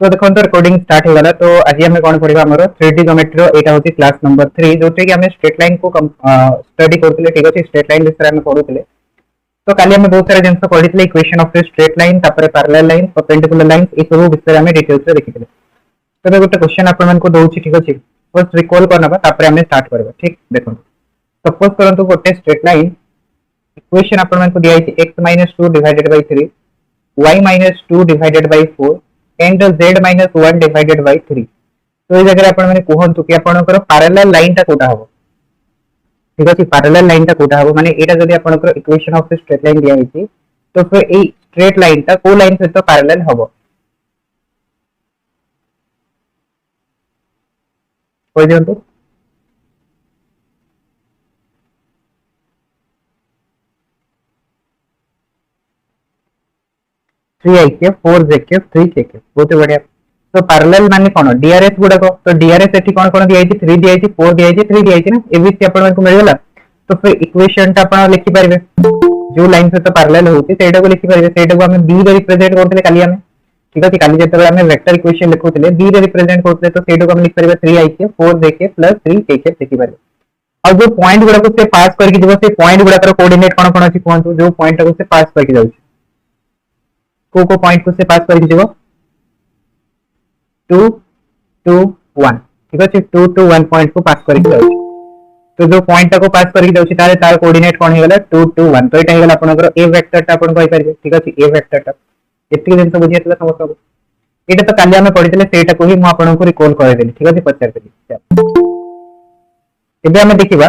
तो देखो तो रिकॉर्डिंग स्टार्ट हो गला। तो आज हम कौन पढ़ा हमर 3D ज्योमेट्री रो एटा होची क्लास नंबर 3 जोटे कि हमें स्ट्रेट लाइन को स्टडी करथिले। ठीक अछि, स्ट्रेट लाइन विषय में पढुथिले। तो काली हमें बहुत सारा जिंस पढिथिले, equation of a straight line, तापर पैरेलल लाइन, परपेंडिकुलर लाइन, ए सब विषय में डिटेल्स रे देखिथिले। तो गोटे क्वेश्चन आपन मन को दोउची। ठीक अछि, फर्स्ट रिकॉल करनबा तापर हमें स्टार्ट करबा। ठीक देखो, सपोज करंतु गोटे स्ट्रेट लाइन इक्वेशन आपन मन को दिया है x - 2 divided by 3, y - 2 divided bye 4 and z - 1 divided by 3। तो ये जगह आपण माने कहंतु कि आपनकर पैरेलल लाइन टा कोटा हबो। ठीक अछि, पैरेलल लाइन टा कोटा हबो माने एटा जदि आपनकर इक्वेशन ऑफ स्ट्रेट लाइन दिया है तो फिर ए स्ट्रेट लाइन टा को लाइन से तो पैरेलल हबो। कोइ दियंतु। 3 i 4 j 3 k बहुत बढ़िया। तो पैरेलल माने कोन डीआरएस गुडा को। तो डीआरएस एठी कोन कोन दिया है 3 दिया है 4 दिया है 3 दिया है ना। एबीसी आपन को मिल गेला। तो फिर इक्वेशन टा अपन लिखि पारिबे जो लाइन से तो पैरेलल होती सेटा को लिखि पारिबे। सेटा को हमें बी रे रिप्रेजेंट करथले काली हमें। ठीक अछि, काली जते हमें वेक्टर इक्वेशन लिखुथले बी रे रिप्रेजेंट करथले तो सेटा को हम लिख पारिबे 3 i 4 j 3 k लिखि पारिबे। और जो पॉइंट गुडा को से पास करके दिबो से पॉइंट गुडा कर कोऑर्डिनेट कोन कोन अछि कोन जो पॉइंट को से पास करके जाउछ को पॉइंट को से पास करके दिबो 2 2 1। ठीक अछि, 2 2 1 पॉइंट को पास करके जाउछ। तो जो पॉइंट को पास करके जाउछि तार कोऑर्डिनेट कोन हेगला 2 2 1। तो एटा हेगला आपनकर ए वेक्टर टा आपन कहि परिबे। ठीक अछि, ए वेक्टर टा एति दिन तो बुझियतला समस्त को। एटा तो काली हमें पढितले सेटा को ही म आपन को रिकॉल कर देली। ठीक अछि, पचार देली। एबे हमें देखिबा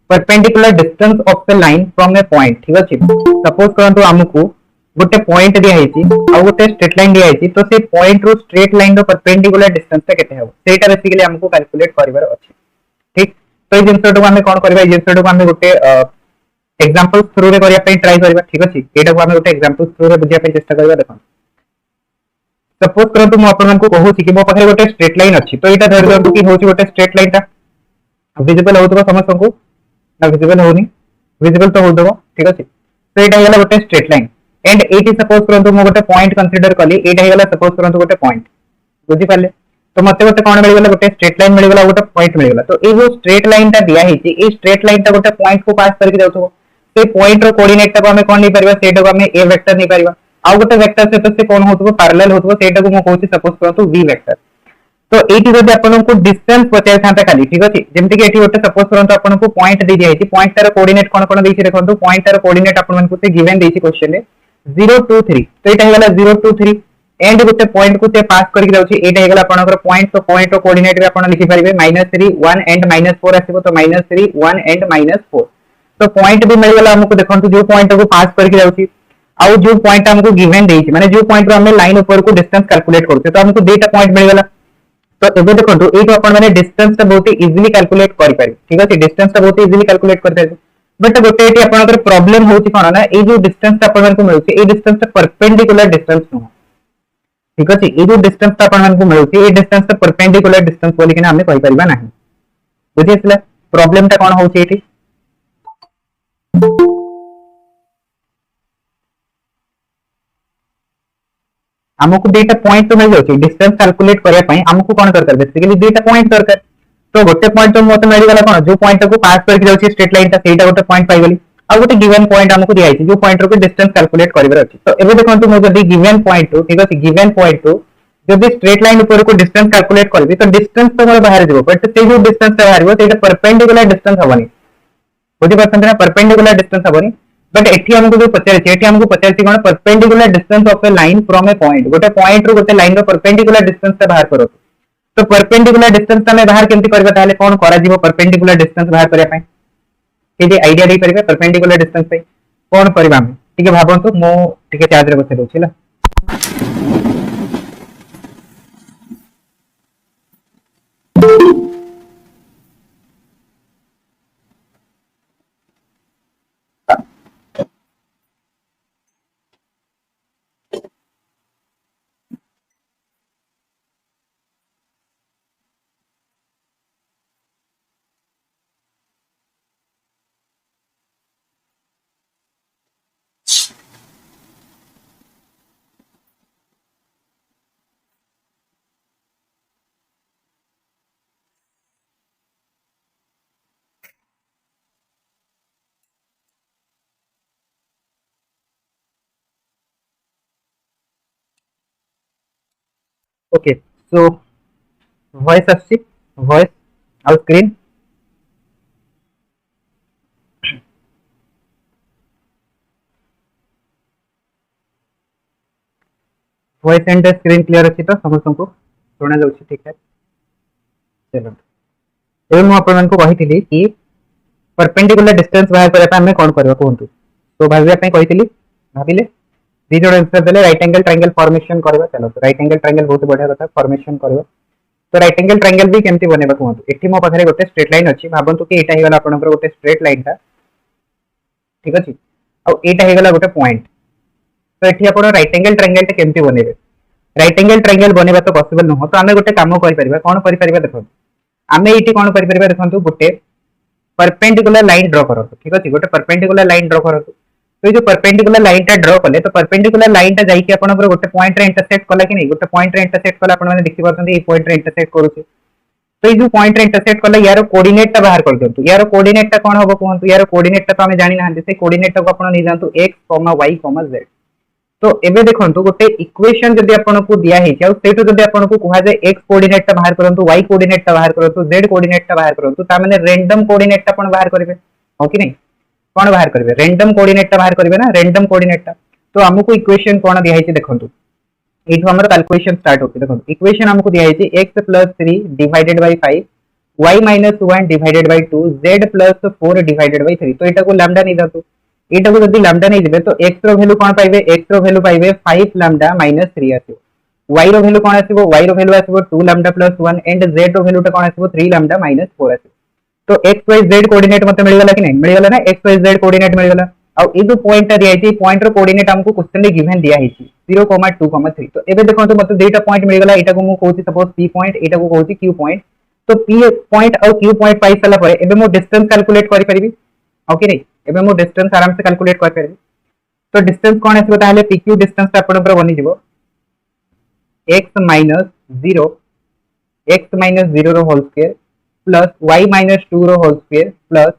perpendicular distance of the line from a point. ठीक अछि, सपोज करंतु हमकु गोटे पॉइंट दिया हेछि आ गोटे स्ट्रेट लाइन दिया हेछि। तो से पॉइंट रो स्ट्रेट लाइन रो परपेंडिकुलर डिस्टेंस ता केते हेबो सेटा बेसिकली हमकु कैलकुलेट करिवार अछि। ठीक, तो ये जिनसटो हमें कोन करबा, ये जिनसटो हमें गोटे एग्जांपल थ्रू रे करिया पे ट्राई करबा। ठीक अछि, एटा को हमें गोटे एग्जांपल थ्रू रे बुझिया पे चेष्टा करबा। देखो सपोज करंतु म आपन को कहू छी कि मो पाखरे गोटे स्ट्रेट लाइन अछि। तो एटा धरि दंतु कि होछि गोटे स्ट्रेट लाइन ता विजिबल होतबा समस्त को ना विजिबल होनी, विजिबल तो होतबो। ठीक अछि, तो एटा हेला गोटे straight line and eighty suppose करंतु मो गोटे पॉइंट कंसीडर कली। एटा हेला सपोज करंतु गोटे पॉइंट बुझि पाले। तो मते गोटे कोन मिल गेला गोटे स्ट्रेट लाइन मिल गेला गोटे पॉइंट मिल गेला। तो ए जो स्ट्रेट लाइन ता दिया हेछि ए स्ट्रेट लाइन ता गोटे पॉइंट को पास करके जाउथबो। से पॉइंट रो कोऑर्डिनेट ता हमें कोन नै परबा सेटा को हमें ए वेक्टर नै परबा। आ गोटे वेक्टर से तो से कोन होतबो पैरेलल होतबो सेटा को मो कहूछि सपोज करंतु वी वेक्टर। तो एटी जदि आपन को डिस्टेंस पचार थांता खाली। ठीक अछि, जेमति कि एटी गोटे सपोज करंतु आपन को पॉइंट दे दिया हेछि। पॉइंट तार कोऑर्डिनेट कोन कोन देछि देखंतु। पॉइंट तार कोऑर्डिनेट आपन मन को से गिवन देछि क्वेश्चन रे 0 2 3। तो एटा हेला 0 2 3 एंड गोटे पॉइंट को से पास करके जाउछि। एटा हेगला आपनकर पॉइंट। तो पॉइंट रो कोऑर्डिनेट रे आपन लिखि परिबे -3 1 एंड -4 आसीबो। तो -3 1 एंड -4। तो पॉइंट भी मिल गेला हमको। देखंतु जो पॉइंट को पास करके जाउछि आउ जो पॉइंट हमको गिवन देछि माने जो पॉइंट रो हमें लाइन ऊपर को डिस्टेंस कैलकुलेट करते तो हमको डेटा पॉइंट मिल गेला। तो एबे देखंतु एटो अपन माने डिस्टेंस ता बहुत इजीली कैलकुलेट करि पारि। ठीक अछि, डिस्टेंस ता बहुत इजीली कैलकुलेट कर पारि। बट गोटे एटी आपनकर प्रॉब्लम होछि कोन ना ए जो डिस्टेंस अपन मन को मिलुछि ए डिस्टेंस ता परपेंडिकुलर डिस्टेंस नो। ठीक अछि, ए जो डिस्टेंस ता अपन मन को मिलुछि ए डिस्टेंस ता परपेंडिकुलर डिस्टेंस बोली कि हमें कहि परिबा नाही। बुझियतला प्रॉब्लम ता कोन होछि एटी। हमको डेटा पॉइंट तो मिल जाउछि डिस्टेंस कैलकुलेट करिया पई हमको कोन दरकार बेसिकली डेटा पॉइंट दरकार। तो गोटे पॉइंट तो मते मिल गेला कोन जो पॉइंट को पास करके जाउछि स्ट्रेट लाइन ता सेटा गोटे पॉइंट पाइ गेली। आ गोटे गिवन पॉइंट हमको दिया है जो पॉइंट रो डिस्टेंस कैलकुलेट करिवर अछि। तो एबे देखंतु मो जदी गिवन पॉइंट तो ठीक अछि गिवन पॉइंट तो जदी स्ट्रेट लाइन ऊपर को डिस्टेंस कैलकुलेट करबी तो डिस्टेंस तो मोर बाहर जेबो। बट से जो डिस्टेंस बाहर सेटा परपेंडिकुलर डिस्टेंस हबनी। बुझि पाछन ना परपेंडिकुलर डिस्टेंस हबनी। बट एठी हमको जो पचारछि एठी हमको पचारछि कोन perpendicular distance of a line from a point. गोटे पॉइंट रो गोटे लाइन रो परपेंडिकुलर डिस्टेंस ता बाहर करो। तो परपेंडिकुलर डिस्टेंस ता बाहर केमति करबा ताले कोन करा जीवो परपेंडिकुलर डिस्टेंस बाहर करिया पई केजे आईडिया दे परिबे परपेंडिकुलर डिस्टेंस पे कोन करबा हम ठीक भाबंतु मो ठीक चार्ज रे बसे दोछिला। ओके सो वॉइस आसी वॉइस आउ screen voice and screen clear अच्छी तो समस्त को शुणा जाऊँ ठीक ठाक चलो एवं मुझे आपको कही कि परपेंडिकुलर डिस्टेंस बाहर करने आम कौन करवा कहतु तो भाई कही भाविले दी जन आंसर देले राइट एंगल ट्रायंगल फॉर्मेशन करवा चलो राइट एंगल ट्रायंगल बहुत बढ़िया कथा फॉर्मेशन करवा तो राइट एंगल ट्रायंगल भी केमती बनेबा कहतु एठी मो पाखरे गोटे स्ट्रेट लाइन अछि भाबंतु कि एटा हेगला आपनकर गोटे स्ट्रेट लाइन ता ठीक अछि आ एटा हेगला गोटे पॉइंट तो एठी आपण राइट एंगल ट्रायंगल टे केमती बनेबे राइट एंगल ट्रायंगल बनेबा तो पॉसिबल न हो तो आमे गोटे काम करि परिबा कोन करि परिबा देखो आमे एठी कोन करि परिबा देखंतु गोटे परपेंडिकुलर लाइन ड्रॉ करो ठीक अछि गोटे परपेंडिकुलर लाइन ड्रॉ करो तो ये जो परपेंडिकुलर लाइन टा ड्रॉ कले तो परपेंडिकुलर लाइन टा जाई कि आपनकर गोटे पॉइंट रे इंटरसेक्ट कला कि नहीं गोटे पॉइंट रे इंटरसेक्ट कला आपण माने देखि पाछन ए पॉइंट रे इंटरसेक्ट करूछि तो ये जो पॉइंट रे इंटरसेक्ट कला यार कोऑर्डिनेट टा बाहर कर दंतु यार कोऑर्डिनेट टा कोन होबो कहंतु यार कोऑर्डिनेट टा तो हमें जानि ना से कोऑर्डिनेट टा को आपण नि जानतु x, y, z तो एबे देखंतु गोटे इक्वेशन जदि आपनको दिया है कि सेटु जदि आपनको कहा जाय x कोऑर्डिनेट टा बाहर करंतु y कोऑर्डिनेट टा बाहर करंतु z कोऑर्डिनेट टा बाहर करंतु ता माने रैंडम कोऑर्डिनेट टा आपण बाहर करिवे हो कि नहीं कोन बाहर करिवे रैंडम कोऑर्डिनेट टा बाहर करिवे ना रैंडम कोऑर्डिनेट टा तो हमको इक्वेशन कोन दिया है देखंतु एठो हमर कैलकुलेशन स्टार्ट होते देखंतु इक्वेशन हमको दिया है x + 3 divided by 5 y - 1 divided by 2 z + 4 divided by 3 तो एटा को लैम्डा नहीं दतु एटा को जदी लैम्डा नहीं दिबे तो x रो वैल्यू कोन पाइबे x रो वैल्यू पाइबे 5 लैम्डा - 3 आसीबो y रो वैल्यू कोन आसीबो y रो वैल्यू आसीबो 2 लैम्डा + 1 एंड z रो वैल्यू टा कोन आसीबो 3 लैम्डा - 4 आसीबो तो x y z कोऑर्डिनेट मते मिल गला कि नहीं मिल गला ना x y z कोऑर्डिनेट मिल गला आ ए जो पॉइंट दिया है पॉइंट रो कोऑर्डिनेट हमको क्वेश्चन में गिवन दिया है 0, 2, 3 तो एबे देखो मते दुईटा पॉइंट मिल गला एटा को मु कहूची सपोज p पॉइंट एटा को कहूची q पॉइंट तो p पॉइंट और q पॉइंट पाई सला परे एबे मु डिस्टेंस कैलकुलेट करि परिबी ओ कि नहीं एबे मु डिस्टेंस आराम से कैलकुलेट कर परिबी तो डिस्टेंस कोन आसीबो ताले pq डिस्टेंस आपन पर बनि जिवो x - 0 रो होल स्क्वायर प्लस y - 2 रो होल स्क्वायर प्लस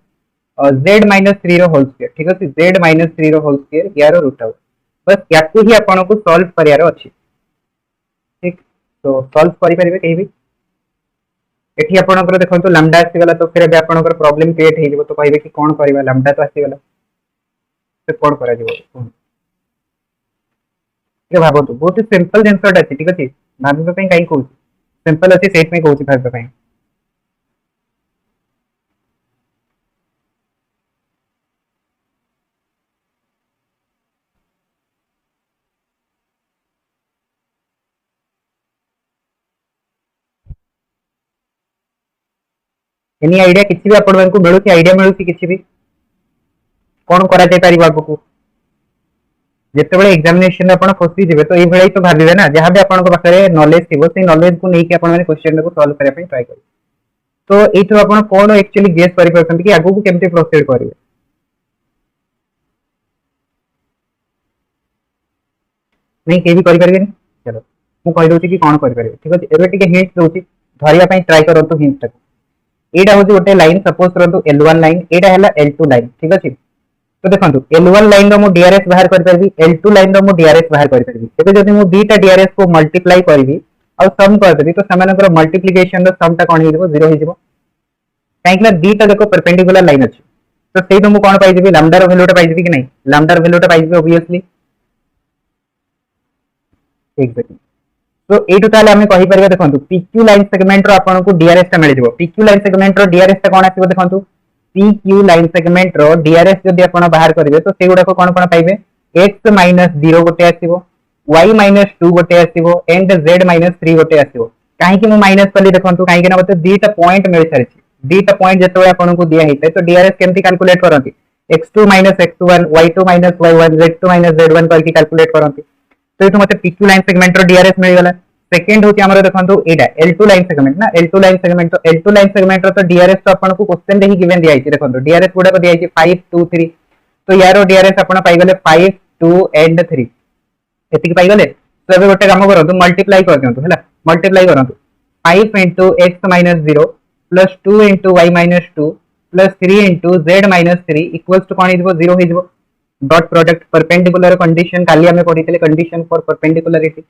z - 3 रो होल स्क्वायर ठीक अछि z - 3 रो होल स्क्वायर यार रूट आउट बस याकू ही आपन को सॉल्व करियारो अछि ठीक तो सॉल्व करि परिबे केहि भी एठी आपनकर देखंतु लैम्डा आसी गला तो फिर बे आपनकर प्रॉब्लम क्रिएट हे जिवो तो कहबे कि कोन करबा लैम्डा तो आसी गला तो कोन करा जिवो के भाबतु बहुत ही सिंपल जेंसर अछि ठीक अछि भाबे पे काई कहू सिंपल अछि सेट में कहू भाबे पे एनी आईडिया किछि भी आपन को मिलु कि आईडिया मिलु कि किछि भी कोन करा जाय पारि बाबू जेतेबेले एग्जामिनेशन आपण फसी जेबे तो ए भळे तो भाबिबे ना जहां भी आपण को पाखरे नॉलेज थिबो से नॉलेज को नै कि आपण माने क्वेश्चन को सॉल्व करै पे ट्राई करिवे तो एथु आपण कोन एक्चुअली गेस करि परछन कि आगु को केमते प्रोसीड करिवे नै के भी करि परबे चलो मु कहि दोछि कि कोन करि परबे ठीक अछि एबे टिके हिंट दोछि धरिया पई ट्राई करंतु हिंट तक एटा होछि गोटे लाइन सपोज करंतु L1 लाइन एटा हला L2 लाइन ठीक अछि तो देखंतु L1 लाइन रो मु DRS बाहर कर परबी L2 लाइन रो मु DRS बाहर कर परबी एबे जदि मु बीटा DRS को मल्टीप्लाई करबी और सम कर देबी तो समानकर मल्टीप्लिकेशन रो सम ता कोन हे जेबो 0 हे जेबो काहेकि बीटा देखो परपेंडिकुलर लाइन अछि तो सेही तो मु कोन पाइ जेबी लैम्डा रो वैल्यू टा पाइ जेबी कि नै लैम्डा रो वैल्यू टा पाइ जेबी ऑब्वियसली एग्जैक्टली तो एटू ताले हमें कहि परबा देखंतु PQ लाइन सेगमेंट रो आपन को DRS टा मिल जेबो PQ लाइन सेगमेंट रो DRS टा कोन आसीबो देखंतु PQ लाइन सेगमेंट रो DRS जदि आपण बाहर करिवे तो सेगुडा को कोन कोन पाइबे x - 0 गोटे आसीबो y - 2 गोटे आसीबो एंड z - 3 गोटे आसीबो काहे कि मु माइनस कली देखंतु काहे कि ना मते दीटा पॉइंट मिल सारिछि दीटा पॉइंट जतवे आपण को दिया हेतै तो DRS केमति calculate करंती x2 - x1 y2 - y1 z2 - z1 करके कैलकुलेट करंती तो ये मते PQ लाइन सेगमेंट रो DRS मिल गला सेकंड होची हमर देखंतु एटा L2 लाइन सेगमेंट ना L2 लाइन सेगमेंट तो L2 लाइन सेगमेंट रो तो DRS तो अपन को क्वेश्चन दे ही गिवन दिया है देखंतु DRS गुडा को दिया है 5 2 3 तो यारो DRS अपन पाई गले 5 2 एंड 3 एति पाई गले तो एबे गोटे काम करंतु मल्टीप्लाई कर दियंतु हैला मल्टीप्लाई करंतु 5 x - 0 plus 2 y - 2 plus 3 z - 3 equals to कोन हिजबो 0 हिजबो डॉट प्रोडक्ट परपेंडिकुलर कंडीशन काली हमें पढितले कंडीशन फॉर परपेंडिकुलरिटी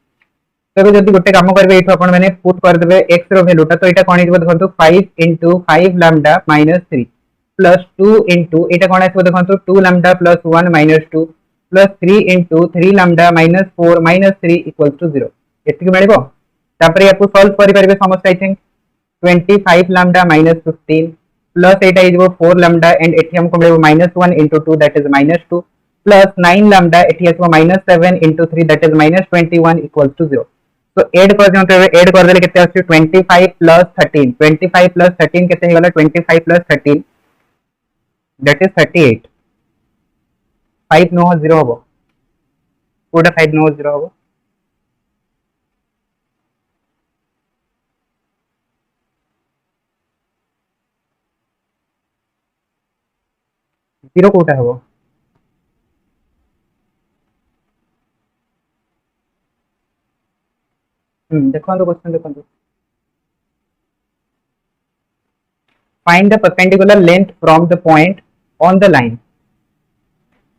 तो जदि गोटे काम करेंगे ये आपण मैंने पुट करदे एक्स रो वैल्यूटा तो यहाँ कौन देखो 5 into 5 lambda minus 3 plus 2 into यहाँ कौन आसो देखो 2 lambda plus 1 minus 2 plus 3 into 3 lambda minus 4 minus 3 equal to 0 ये मिल या सॉल्व करेंगे समस्त I think 25 lambda minus 15 plus यहाँ 4 लैम्डा एंड ये हमको मिले minus 1 into 2 that is minus 2 plus 9 lambda ये आसो minus 7 into 3 that is minus 21 equal to 0 तो ऐड कर दियंतु ऐड कर देले केते आसी 25 प्लस 13 25 प्लस 13 केते हे गला 25 प्लस 13 दैट इज 38 5 नो 0 हबो कोडा 5 नो 0 हबो जीरो कोटा हबो देखो क्वेश्चन देखो find the perpendicular length from the point on the line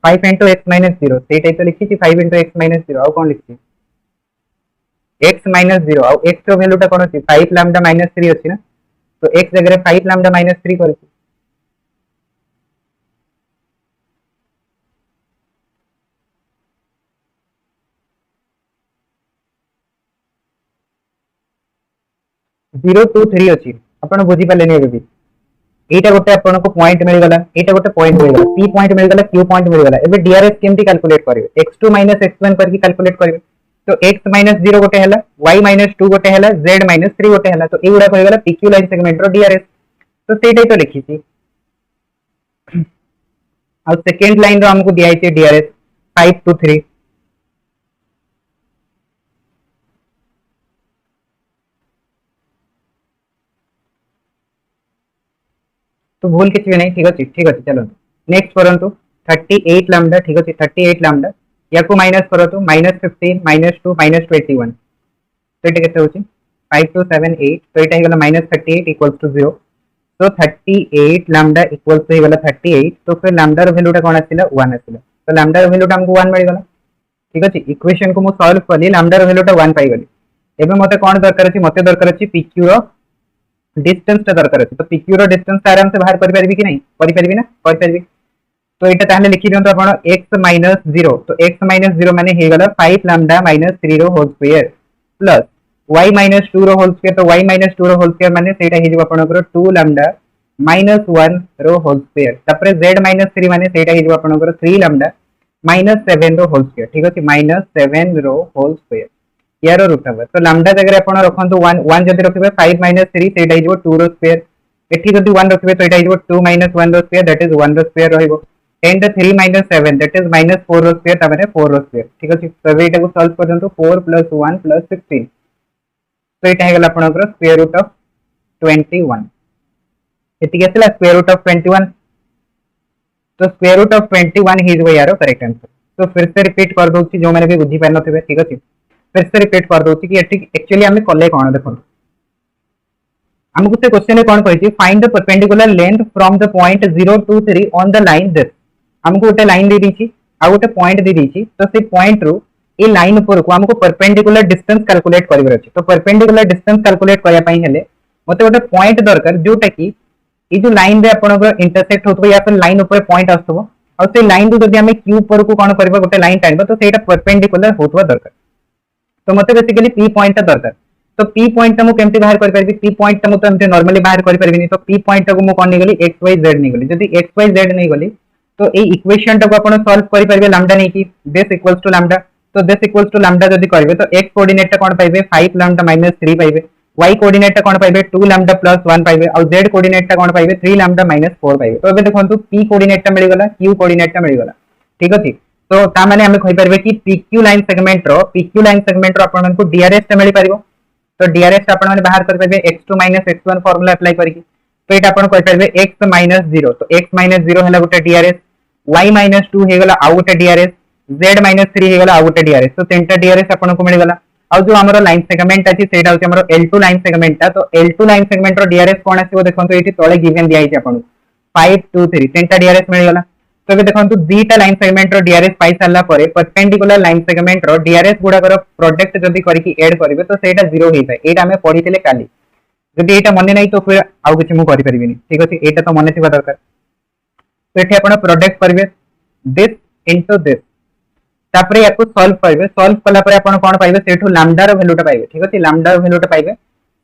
5 into x minus 0 से टाइप तो लिखी थी 5 into x minus 0 आउ कौन लिखी x minus 0 आउ x रो वैल्यूटा कोन अछि 5 लैम्डा minus 3 अछि ना तो x जगह 5 लैम्डा minus 3 करछि जीरो टू थ्री अच्छी आपड़ बुझी पारे भी यहाँ गोटे आपन को पॉइंट मिलगला यहाँ गोटे पॉइंट मिलगला पी पॉइंट मिलगला क्यू पॉइंट मिलगला एबे डीआरएस केमती कैलकुलेट करेंगे x2 माइनस x1 करके कैलकुलेट करेंगे तो x माइनस 0 गोटे हैला y माइनस 2 गोटे हैला z माइनस 3 गोटे हैला तो ए गुडा होइगला pq लाइन सेगमेंट रो डीआरएस तो सेटाई तो लिखी छी और सेकंड लाइन रो हमको दिया है डीआरएस 5 to 3 तो भूल किसी भी नहीं ठीक अच्छे चलो नेक्स्ट करंतु 38 लैम्डा ठीक अच्छे 38 लैम्डा या को माइनस करो तो माइनस 15 माइनस 2 माइनस 21 तो ये केते होची 5 2 7 8 तो ये गला माइनस 38 इक्वल्स टू 0 तो 38 लैम्डा इक्वल्स टू गला 38 तो फिर लैम्डा रो वैल्यूटा कोन आसिला 1 आसिला तो लैम्डा रो वैल्यूटा हमको 1 मिल गला ठीक अच्छे इक्वेशन को मु सॉल्व करली लैम्डा रो वैल्यूटा 1 पाई गली एबे मते कोन दरकार अछि मते दरकार अछि pq रो डिस्टेंस टा दरकार अछि तो pq रो डिस्टेंस आराम से बाहर करि परबी कि नहीं करि परबी ना करि परबी तो एटा ताहले लिखि दियंतो आपण x - 0 तो x - 0 माने हे गला 5 लैम्डा - 3 रो होल स्क्वायर प्लस y - 2 रो होल स्क्वायर तो y - 2 रो होल स्क्वायर माने सेटा हे जिवो आपणकर 2 लैम्डा -1 रो होल स्क्वायर तापरे z - 3 माने सेटा हे जिवो आपणकर 3 लैम्डा -7 रो होल स्क्वायर ठीक अछि -7 रो होल स्क्वायर यार रूट हबे तो लैम्डा जगह आपण रखंतु 1 1 जदि रखिबे 5 - 3 सेटा हे जिवो 2 रो स्क्वायर एठी जदि 1 रखिबे तो एटा हे जिवो 2 - 1 रो स्क्वायर दैट इज 1 रो स्क्वायर रहइबो and 3 minus 7 that is minus 4 रो स्क्वायर ताबने 4 रो स्क्वायर ठीक अछि तो एटा को सॉल्व करजंतु 4 + 1 + 16 तो एटा हे गला आपनकर स्क्वायर रूट ऑफ 21 एति केतला स्क्वायर रूट ऑफ 21 तो स्क्वायर रूट ऑफ 21 ही जो यार करेक्ट आंसर तो फिर से रिपीट कर दोछि जो माने भी बुझी पार नथिबे ठीक अछि फिर से रिपीट कर दोछि कि एटी एक्चुअली हमें कले कोन देखो हमको से क्वेश्चन में कोन कहै find the perpendicular length from the point 0 to 3 on the line this हमको गोटे लाइन दे दीची आ गोटे पॉइंट दे दीची तो से पॉइंट रो ए लाइन ऊपर को हमको परपेंडिकुलर डिस्टेंस कैलकुलेट करिवर अछि तो परपेंडिकुलर डिस्टेंस कैलकुलेट करया पई हेले मते गोटे पॉइंट दरकार जोटा कि ए जो लाइन रे आपनकर इंटरसेक्ट होतबो या फिर लाइन ऊपर पॉइंट आस्तबो और से लाइन रो जदि हमें क्यू ऊपर को कोन करबा गोटे लाइन टाइम तो सेटा परपेंडिकुलर होतबा दरकार तो मते बेसिकली पी पॉइंट दरकार तो पी पॉइंट मु केमती बाहर कर परबी पी पॉइंट मु तो हमते नॉर्मली बाहर कर परबिनी तो पी पॉइंट को मु कोन नै गली x y z नै गली जदि x y z नै गली तो ए इक्वेशन टा को आपण सॉल्व करि परबे लैम्डा नै की दिस इक्वल्स टू लैम्डा तो दिस इक्वल्स टू लैम्डा जदि करबे तो x कोऑर्डिनेट टा कोन पाइबे 5 लैम्डा - 3 पाइबे y कोऑर्डिनेट टा कोन पाइबे 2 लैम्डा + 1 पाइबे और z कोऑर्डिनेट टा कोन पाइबे 3 लैम्डा - 4 पाइबे तो एबे देखंतु p कोऑर्डिनेट टा मिल गला q कोऑर्डिनेट टा मिल गला ठीक अछि तो ता माने हमें कहि परबे कि pq लाइन सेगमेंट रो आपण को डीआरएस टा मिल पारिबो तो डीआरएस आपण माने बाहर कर परबे x2 - x1 फार्मूला अप्लाई करके तो एटा आपण कहि परबे x - 0 तो x - 0 हला गोटे डीआरएस y - 2 हे गला आ गोटे डीआरएस z - 3 हे गला आ गोटे डीआरएस तो तीनटा डीआरएस आपण को मिल गला आ जो हमरो लाइन सेगमेंट अछि सेटा होछि हमरो L2 लाइन सेगमेंट ता तो L2 लाइन सेगमेंट रो डीआरएस कोन आसीबो देखंतो एठी तळे गिवन दिया आइछि आपण 5 2 3 तीनटा डीआरएस मिल गला तो ये देखंतु दीटा लाइन सेगमेंट रो डीआरएस पाई सारला परे परपेंडिकुलर लाइन सेगमेंट रो डीआरएस गुडा कर प्रोडक्ट जदी करिकि ऐड करिवे तो सेटा 0 होई जाय। एटा हमें पढिथिले काली, जदि एटा मने नै तो फिर आउ किछि मु करि परिबिनी। ठीक अछि, एटा तो मने थिबा दरकार। तो एठी आपण प्रोडक्ट करिवे दिस इनटू दिस, तापरे याकू सॉल्व करिवे। सॉल्व कला परे आपण कोन पाइबे, सेठू लैम्डा रो वैल्यूटा पाइबे। ठीक अछि, लैम्डा रो वैल्यूटा पाइबे।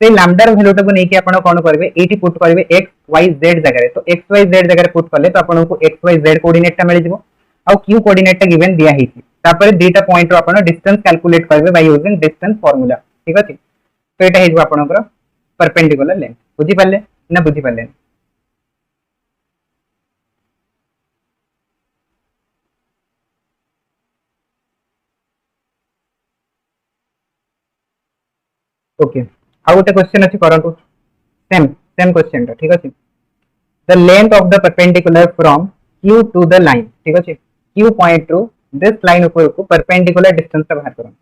से लैम्डा रो वैल्यूटा को नेकी आपण कोन करिवे, एठी पुट करिवे x y z जगह रे। तो x y z जगह रे पुट करले तो आपण को x y z कोऑर्डिनेट टा मिल जिवो और q कोऑर्डिनेट टा गिवन दिया हिची। तापरे दीटा पॉइंट रो आपण डिस्टेंस कैलकुलेट करबे बाय यूजिंग डिस्टेंस फार्मूला। ठीक अछि, तो एटा हिजो आपणकर परपेंडिकुलर लेंथ। बुझी पाले ना बुझी पाले? ओके, आ गोटे क्वेश्चन अछि करंतु सेम सेम क्वेश्चन टा। ठीक अछि, the length of the perpendicular from q to the line. ठीक अछि, q point to this line ऊपर को परपेंडिकुलर डिस्टेंस टा बाहर करो।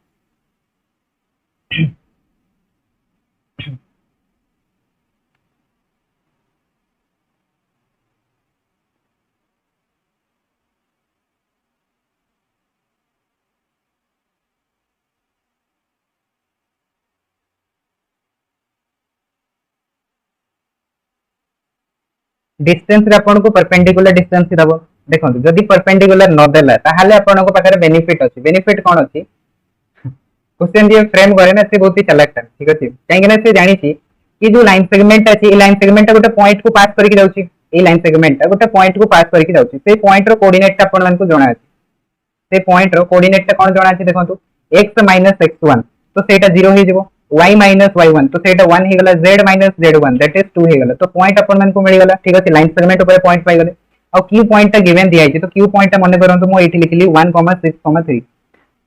डिस्टेंस रे आपन को परपेंडिकुलर डिस्टेंस दबो। देखंतु जदि परपेंडिकुलर न देला ताहाले आपन को पाखरे बेनिफिट अछि। बेनिफिट कोन अछि, क्वेश्चन जे फ्रेम करे ना से बहुत ही चालाक था। ठीक अछि, काहे ना से जानि छी कि जो लाइन सेगमेंट अछि, ए लाइन सेगमेंट गोटे पॉइंट को पास करके जाउची। ए लाइन सेगमेंट गोटे पॉइंट को पास करके जाउची। से पॉइंट रो कोऑर्डिनेट आपन मान को जणा अछि। से पॉइंट रो कोऑर्डिनेट कोन जणा अछि, देखंतु x - x1 तो सेटा 0 हे जिवो, y - y1 तो सेटा 1 हे गला, z - z1 दैट इज 2 हे गला। तो पॉइंट अपन मान को मिल गला। ठीक अछि, लाइन सेगमेंट ऊपर पॉइंट पाई गले। और q पॉइंट टा गिवन दिया है, तो q पॉइंट टा मने करंतु मो एठी लिखली 1,6,3।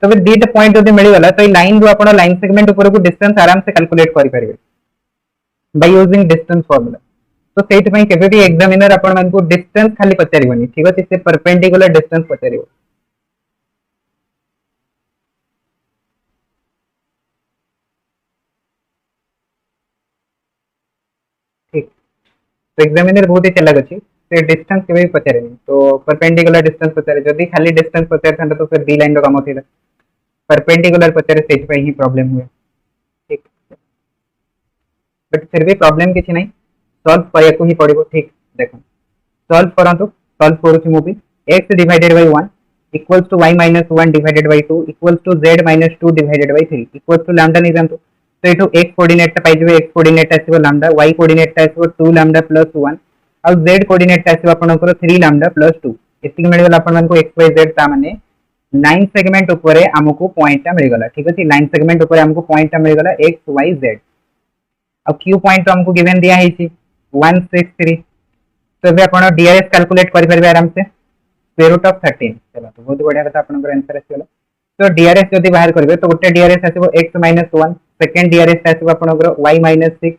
तो फिर दीटा पॉइंट जदि मिल गला तो लाइन रो आपण लाइन सेगमेंट ऊपर को डिस्टेंस आराम से कैलकुलेट करि परिबे बाय यूजिंग डिस्टेंस फार्मूला। तो सेट पई केबे भी एग्जामिनर आपण मान को डिस्टेंस खाली पचारिबनी। ठीक अछि, से परपेंडिकुलर डिस्टेंस पचारिबो। ठीक, तो एग्जामिनर बहुत ही चालाक अछि, से डिस्टेंस केबे भी पचारेनी। तो परपेंडिकुलर डिस्टेंस पचारे, जदि खाली डिस्टेंस पचार थांता तो फिर दी लाइन रो काम थिला। परपेंडिकुलर पचारे, सेट पई ही प्रॉब्लम हुए। ठीक, बट फिर भी प्रॉब्लम किछि नै, सॉल्व करिया को ही पड़िबो। ठीक, देखो सॉल्व करंतु। सॉल्व करूछि मु भी। x divided by 1 equals to y - 1 divided by 2 equals to z - 2 divided by 3 equals to lambda नै जानतो। तो एठो x कोऑर्डिनेट टा पाइ जेबे, x कोऑर्डिनेट आसीबो लैम्डा, y कोऑर्डिनेट टा आसीबो 2 लैम्डा प्लस 1 और z कोऑर्डिनेट टा आसीबो आपनकर 3 लैम्डा प्लस 2। एतिक मिल गेला आपन मानको x y z ता माने लाइन सेगमेंट ऊपर हमको पॉइंट टा मिल गला। ठीक अछि, लाइन सेगमेंट ऊपर हमको पॉइंट टा मिल गला x y z। अब क्यू पॉइंट तो हमको गिवन दिया है 163। तो ଏବେ ଆପଣ DRS कैलकुलेट କରି परिबे आराम से स्क्वायर रूट ऑफ 13। चलो तो बहुत बढ़िया कथा, आपनकर आंसर आसीगला। तो DRS जदि बाहर करबे तो गोटे DRS आसीबो x - 1, सेकंड DRS आसीबो आपनकर y - 6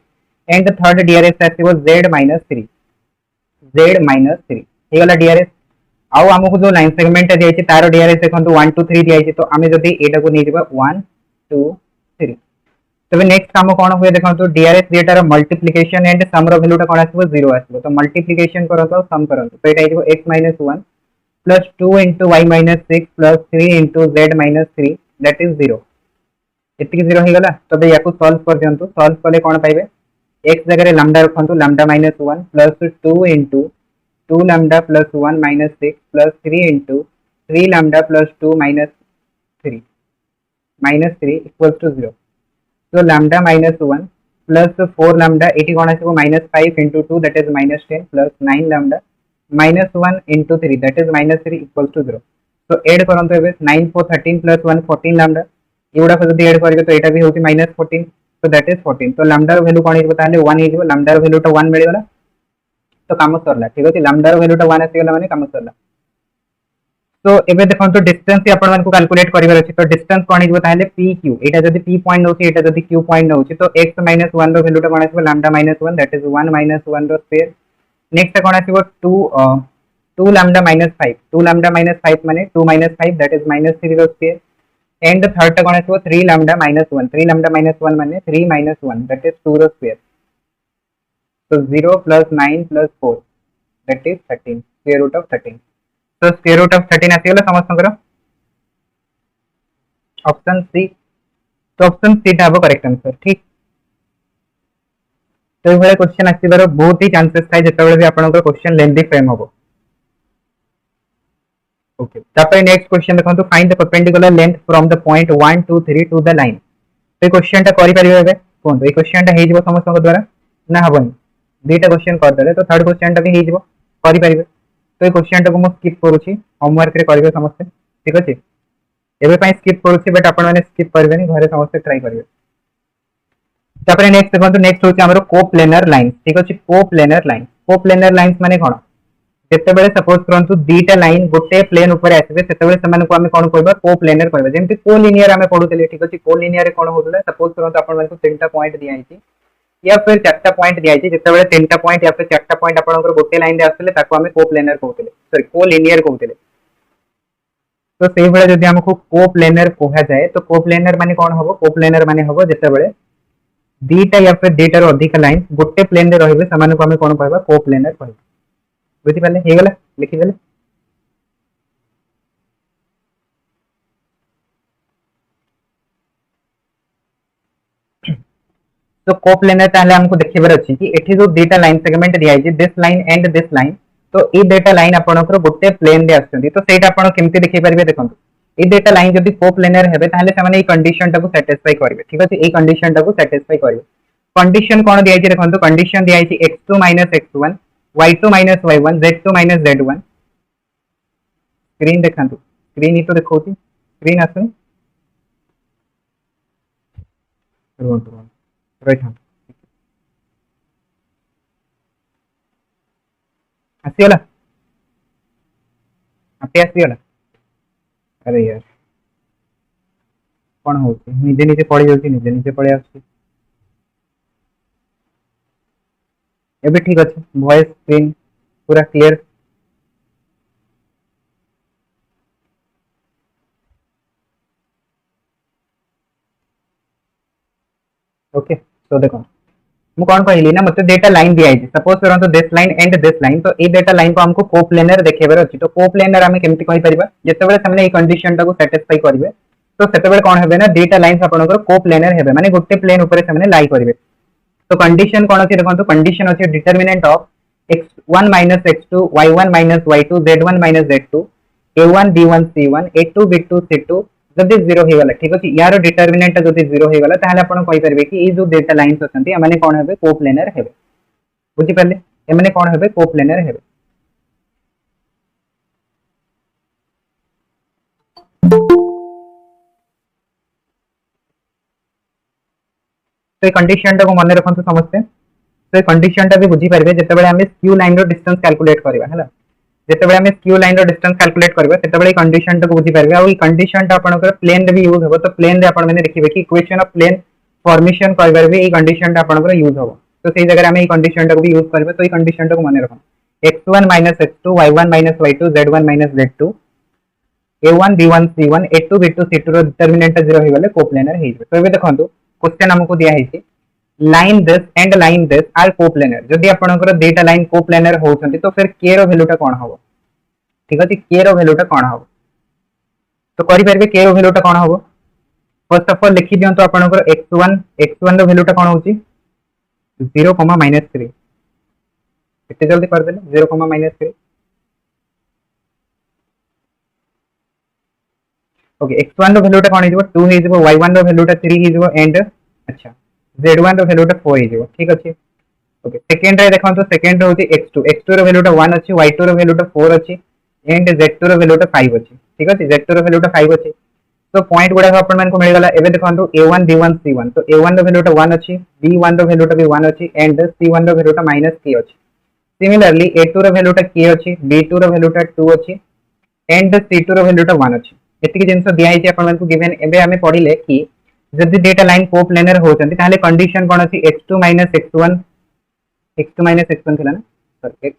and third DRS आसीबो z - 3। हे गला DRS। आउ हमको जो लाइन सेगमेंट दिया है तार DRS देखंतु 1 2 3 दिया है। तो आमे जदि एटा को नै जेबा 1 2 3, तबे नेक्स्ट काम कोन हुए देखंतु डीआरएस डेटा रो मल्टीप्लिकेशन एंड सम रो वैल्यू टा कोन आसीबो 0 आसीबो। तो मल्टीप्लिकेशन करतो सम करतो, तो एटा आइबो x - 1 plus 2 into y - 6 plus 3 into z - 3 that is 0। एतिकी 0 हे गला। तबे याको सॉल्व कर दियंतु। सॉल्व कले कोन पाइबे, x जगह रे लैम्डा रखंतु, lambda - 1 plus 2 into 2 lambda plus 1 - 6 plus 3 into 3 lambda plus 2 -3 equals to 0। So lambda minus 1 plus 4 lambda, एटी कौन आसीबो minus 5 into 2 that is minus 10 plus 9 lambda minus 1 into 3 that is minus 3 equals to 0। तो add करंतो एबे 9 4 13 plus 1 14 lambda, एउडा को जदी add करबे तो एटा भी होची minus 14, so that is 14। तो lambda रो वैल्यू कोन हिजबो ताले 1 हिजबो। lambda रो वैल्यू टा 1 मिल गला, तो काम सरला। ठीक अछि, lambda रो वैल्यू टा 1 आसी गला माने काम सरला। तो एबे देखंतु डिस्टेंस ही आपण मानकु कैलकुलेट करिवार अछि। तो डिस्टेंस कोन हिजबो ताले pq, एटा जदी p पॉइंट नउछि, एटा जदी q पॉइंट नउछि, तो x - 1 रो वैल्यू टा कोन आसीबो लैम्डा - 1 दैट इज 1 - 1 रो स्क्वायर। नेक्स्ट कोन आसीबो 2 लैम्डा - 5, 2 लैम्डा - 5 माने 2 - 5 दैट इज -3 रो स्क्वायर। एंड थर्ड टा कोन आसीबो 3 लैम्डा - 1, 3 लैम्डा - 1 माने 3 - 1 दैट इज 2 रो स्क्वायर। तो 0 + 9 + 4 that is 13, square root of 13। तो स्क्वायर रूट ऑफ 13 आसीगला समस्त ऑप्शन सी। तो ऑप्शन सी टा हम करेक्ट आंसर ठीक। तो ये क्वेश्चन आसीबार बहुत ही चांसेस थाए जेतेबेले भी आपनकर क्वेश्चन लेंथी फ्रेम होबो। ओके तापर नेक्स्ट क्वेश्चन देखंतु find the perpendicular length from the point 1 2 3 to the line. तो क्वेश्चन टा करि परिबे एबे कोन ए क्वेश्चन टा हे जिवो समस्त द्वारा ना हबनी दुईटा क्वेश्चन कर देले तो थर्ड क्वेश्चन टा भी हे जिवो करि परिबे। तो ये क्वेश्चन टा को मु स्किप करूची होमवर्क रे करिवे समस्त ठीक अछि। एबे पई स्किप करूची बट आपण माने स्किप करबेनी घरे समस्त ट्राई करिवे। तापर नेक्स्ट देखंतु नेक्स्ट होची हमरो कोप्लेनर लाइन ठीक अछि। कोप्लेनर लाइंस माने कोन जेतेबेले सपोज करंतु दीटा लाइन गोटे प्लेन ऊपर आसीबे सेतेबेले समान को हमें कोन कहबा कोप्लेनर कहबा। जेमति कोलिनियर हमें पढुतले ठीक अछि। कोलिनियर रे कोन होतले सपोज करंतु आपण माने को तीनटा पॉइंट दिया आइछि या फिर चारटा पॉइंट दिया आइछि जेतेबेले तीनटा पॉइंट या फिर चारटा पॉइंट आपनकर गोटे लाइन रे आसले ताको हमें कोप्लेनर कहउतले सॉरी कोलिनियर कहउतले। तो सेही बेले जदि हमको कोप्लेनर कहा जाए तो कोप्लेनर माने कोन हबो कोप्लेनर माने हबो जेतेबेले दीटा या फिर दीटा रो अधिक लाइन गोटे प्लेन रे रहिबे समान को हमें कोन कहबा कोप्लेनर कहबा। बुझि पाले हे गेला लिखि देले। तो कोप्लेनर ताले हमको देखिबार अछि कि एठी जो दीटा लाइन सेगमेंट दिया है this line and this line तो ए डेटा लाइन आपनकर गोटे प्लेन रे आछथि तो सेटा आपण केमति देखि परिबे देखंतु ए डेटा लाइन जदि कोप्लेनर हेबे ताले से माने ए कंडीशन टाको सैटिस्फाई करबे ठीक अछि। ए कंडीशन टाको सैटिस्फाई करबे कंडीशन कोन दिया है देखंतु कंडीशन दिया है x2 x1 y2 y1 z2 z1। Screen देखंतु स्क्रीन ही तो देखौती स्क्रीन आसुन राइट हां आसीगला आपे आसीगला। अरे यार कौन होची निजे निजे पड़ी जाउची निजे निजे पड़ी आसी एबे ठीक अछि वॉइस स्क्रीन पूरा क्लियर। ओके तो देखो मु कौन कहली ना मते डेटा लाइन दिया है सपोज करंतु this line and this line तो ए डेटा लाइन को हमको कोप्लेनर देखेबार अछि। तो कोप्लेनर हमें केमति कहि परिबा जेतेबेले हमने ए कंडीशन टाको सैटिस्फाई करबे तो सेतेबेले कोन हेबे ना डेटा लाइन्स आपनकर कोप्लेनर हेबे माने गोटे प्लेन ऊपर से हमने लाई करबे। तो कंडीशन कोन अछि देखंतु कंडीशन अछि determinant of x1 x2 y1 y2 z1 z2 a1 b1 c1 a2 b2 c2 जदि 0 हे गला ठीक अछि। यार डिटरमिनेंट जदि 0 हे गला ताले आपण कहि परबे कि ए जो डेटा लाइन्स अछंती माने कोन हेबे कोप्लेनर हेबे। बुझि परले ए माने कोन हेबे कोप्लेनर हेबे। तो ए कंडीशन टा को मन रखंतु समझते। तो ए कंडीशन टा भी बुझी परबे जेतेबेले हमें स्क्यू लाइन रो डिस्टेंस कैलकुलेट करबा हला जेतेबेले हमें स्क्यू लाइन रो डिस्टेंस कैलकुलेट करबा सेतेबेले कंडीशन टा को बुझी परबे। आ ई कंडीशन टा आपनकर प्लेन रे भी यूज होबो तो प्लेन रे आपण माने देखिबे कि इक्वेशन ऑफ प्लेन फॉर्मेशन करबार भी ई कंडीशन टा आपनकर यूज होबो। तो सेही जगह हमें ई कंडीशन टा को भी यूज करबे। तो ई कंडीशन टा को माने रखो x1 x2 y1 y2 z1 z2 a1 b1 c1 a2 b2 c2 रो डिटरमिनेंट 0 हे गले कोप्लेनर हे जबे। तो एबे देखंतु क्वेश्चन हमको दिया है line this and line this are coplanar जदि आपनकर डेटा लाइन कोप्लेनर होउछंती तो फिर k रो वैल्यू टा कोन होबो ठीक अछि। k रो वैल्यू टा कोन होबो तो करि परबे k रो वैल्यू टा कोन होबो। फर्स्ट ऑफ ऑल लिखि दियंतो आपनकर x1 रो वैल्यू टा कोन होउची 0 -3 एते जल्दी कर देले 0 -3 ओके x1 रो वैल्यू टा कोन हिजबो 2 हिजबो y1 रो वैल्यू टा 3 हिजबो एंड अच्छा z1 रो वैल्यू टा 4 हिजबो ठीक अछि। ओके सेकंड रे देखंतो सेकंड रो होची x2 रो वैल्यू टा 1 अछि y2 रो वैल्यू टा 4 अछि एंड z2 रो वैल्यू टा 5 अछि ठीक अछि। z2 रो वैल्यू टा 5 अछि तो पॉइंट गुडा अपन मन को मिल गला। एबे देखंतो a1 b1 c1 तो a1 रो वैल्यू टा 1 अछि b1 रो वैल्यू टा भी 1 अछि एंड c1 रो वैल्यू टा -k अछि। सिमिलरली a2 रो वैल्यू टा k अछि b2 रो वैल्यू टा 2 अछि एंड c2 रो वैल्यू टा 1 अछि। एतिकी जिंस दिया है अपन मन को गिवन एबे हमें पढिले कि जदि डेटा लाइन कोप्लेनर होचंती ताले कंडीशन कोन अछि x2 x1 x2 थिला ना सॉरी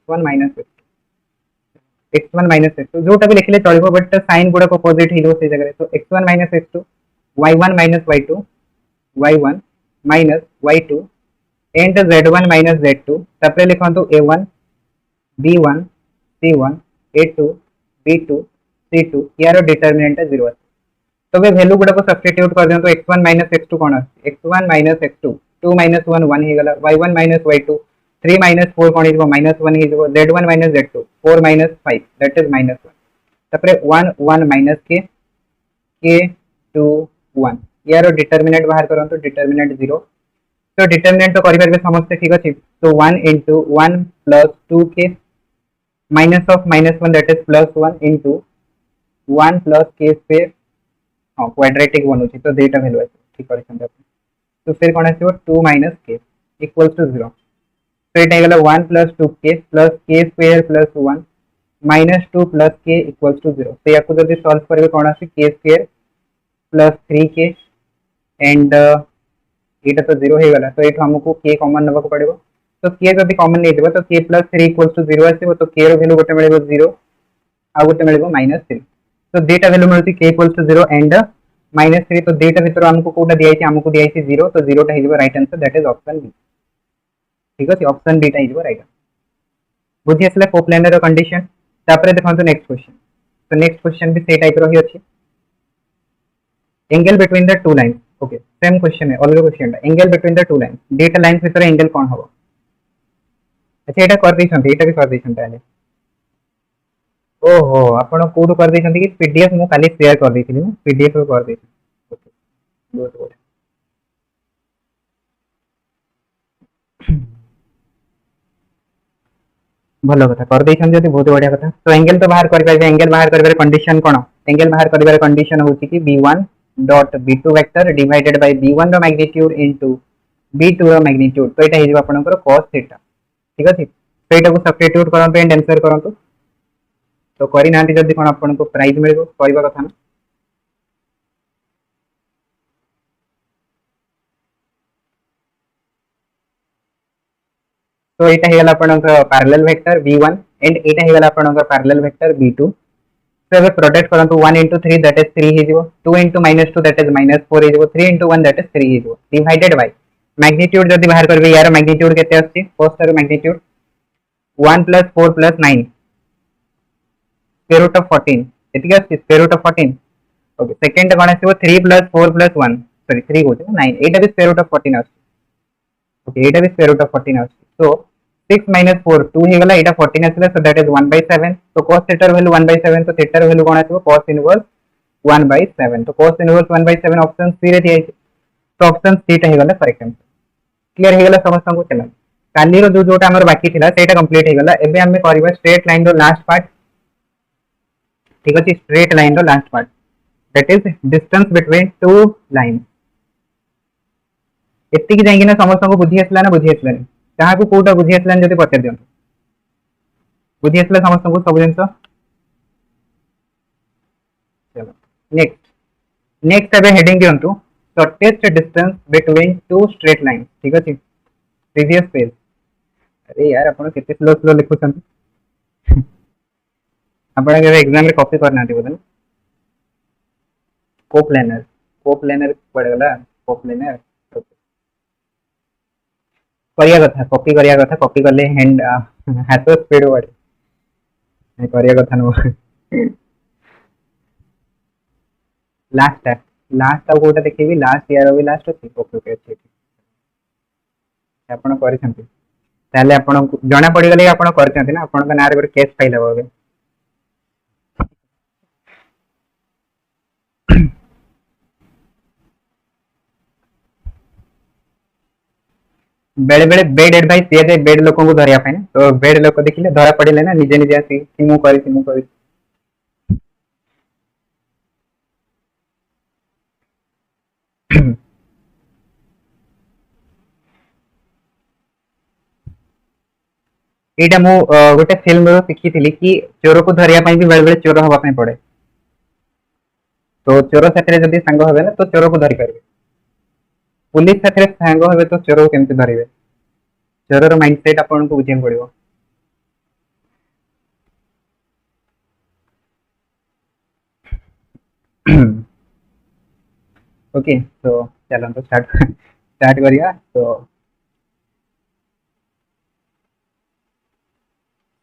x1 x2 जोटा भी लिखले चलबो बट साइन गुडा को अपोजिट हिलो से जगह तो x1 x2 y1 y2 y1 y2 and z1 z2 तपरे लिखंतु a1 b1 c1 a2 B2 C2 यार डिटरमिनेंट है 0 तो वे वैल्यू गुडा को सब्स्टिट्यूट कर दें तो x1 x2 कौन है x1 x2 2 1 1 ही गला y1 y2 3 4 कौन हिजो -1 हिजो z1 z2 4 5 that is -1 तपरे 1 1 k 2 1 यार डिटरमिनेंट बाहर करंतु डिटरमिनेंट 0 तो डिटरमिनेंट तो करि परबे समस्त ठीक अछि तो 1 into 1 plus 2k minus of -1 that is +1 into 1 plus k square हां क्वाड्रेटिक बनउछि तो देटा वैल्यू अछि ठीक करछन आप तो फिर कोन आसीबो 2 - k इक्वल्स टू 0 तो एटा गेला 1 plus 2k plus k square plus 1 minus 2 plus k equals to 0 तो याको जदि सॉल्व करबे कोन आसी k square plus 3k and एटा तो 0 हे गला तो एठो हमको k कॉमन नबा को पड़िबो तो k जदि कॉमन नै देबो तो k plus 3 equals to 0 आसीबो तो k रो वैल्यू गोटे मिलिबो 0 आ गोटे मिलिबो -3 तो डेटा वैल्यू मिलती k equals to 0 and -3 तो डेटा भीतर हमको कोटा दिया है हमको दिया है 0 तो 0 टा हिजबो right answer that is option B ठीक अछि ऑप्शन बी टा हिजबो राइट बुझि असले कोप्लानर कंडीशन तापरे देखंतु नेक्स्ट क्वेश्चन तो नेक्स्ट क्वेश्चन भी से टाइप रो ही अछि angle between the two lines okay same question है अलग क्वेश्चन है angle between the two lines data lines भीतर एंगल कोन होबो अच्छा एटा कर दैछन एटा भी कर दैछन ताले ओहो आपण कोड कर दैछन कि पीडीएफ मु खाली शेयर कर दैथिली पीडीएफ को कर दैछन ओके गुड गुड भलो कथा कर दैछन जति बहुत बढ़िया कथा तो एंगल तो बाहर कर पाइबे एंगल बाहर करबे कंडीशन कोन एंगल बाहर करबे कंडीशन होची कि b1 dot b2 vector divided by b1 रो मैग्नीट्यूड इनटू b2 रो मैग्नीट्यूड तो एटा हिजबो आपनकर cos थीटा ठीक अछि तो एटा को सब्स्टिट्यूट करंतु एंड आंसर करंतु तो करी नांती जदी कोन आपनको प्राइस मिलबो कहबा कथा ना तो एटा हे गला आपनकर पैरेलल वेक्टर v1 एंड एटा हे गला आपनकर पैरेलल वेक्टर v2 तो अब प्रोडक्ट करंतु 1 into 3 that is 3 हिजबो 2 into -2 that is -4 हिजबो 3 into 1 that is 3 हिजबो डिवाइडेड बाय मैग्नीट्यूड जदी बाहर करबे यार मैग्नीट्यूड केते आछि फर्स्ट रो मैग्नीट्यूड 1 + 4 + 9 स्क्वायर रूट ऑफ 14 एतिका square root of 14 okay second कोन आसीबो 3 + 4 + 1 सॉरी 3 होचे 9 एटा भी स्क्वायर रूट ऑफ 14 आछि ओके एटा भी स्क्वायर रूट ऑफ 14 आछि तो 6 - 4 2 हे गला एटा 14 आछला सो दैट इज 1/7 तो cos थीटा रो वैल्यू 1/7 तो थीटा रो वैल्यू कोन आछबो cos इनवर्स 1/7 तो cos इनवर्स 1/7 ऑप्शन सी रे दिया है तो ऑप्शन सी टा हे गला करेक्ट आंसर क्लियर हे गला समस्त को चला काली रो जो जोटा हमर बाकी थिला सेटा कंप्लीट हे गला एबे हमें करबा स्ट्रेट लाइन रो लास्ट पार्ट ठीक अछि स्ट्रेट लाइन रो last part that is distance between two lines एत्ती की जाइए ना समस्त को बुझी आसला ना बुझी आसला कहा को कोटा बुझी आसला जति पचार दियंतु बुझी आसला समस्त को सब जिंस चलो नेक्स्ट नेक्स्ट एबे हेडिंग दियंतु shortest distance between two straight line ठीक अछि प्रीवियस पेज अरे यार अपन केते स्लो स्लो लिखुछन आपण के एग्जाम रे कॉपी करना थी बोलन कोप्लानर पड़ गला कोप्लानर करिया कथा कॉपी करले हैंड हाथ स्पीड बढ़े करिया कथा नो लास्ट कोटा देखिबी लास्ट ईयर भी लास्ट अछि ओके ओके अछि आपण करि छथि ताले आपण जणा पड़ी गले आपण करि छथि ना आपण का नारे गोटे केस फाइल हो गए बेले बेले बेड एडवाइस दिया जाए बेड लोगों को धरिया पाए तो बेड लोग देखिले धरा पड़े ना निजे निजे आसी कि मु करी एटा मु गोटे फिल्म रो सिखिथिली कि चोर को धरिया पाए भी बेले बेले चोर हवा पाए पड़े तो चोर साथे जदी संग होबे ना तो चोर को धरि करबे पुलिस साथे संग होबे तो चोर को केमते धरिबे चोर रो माइंडसेट आपन को बुझे पड़िबो ओके तो चलो तो स्टार्ट करिया तो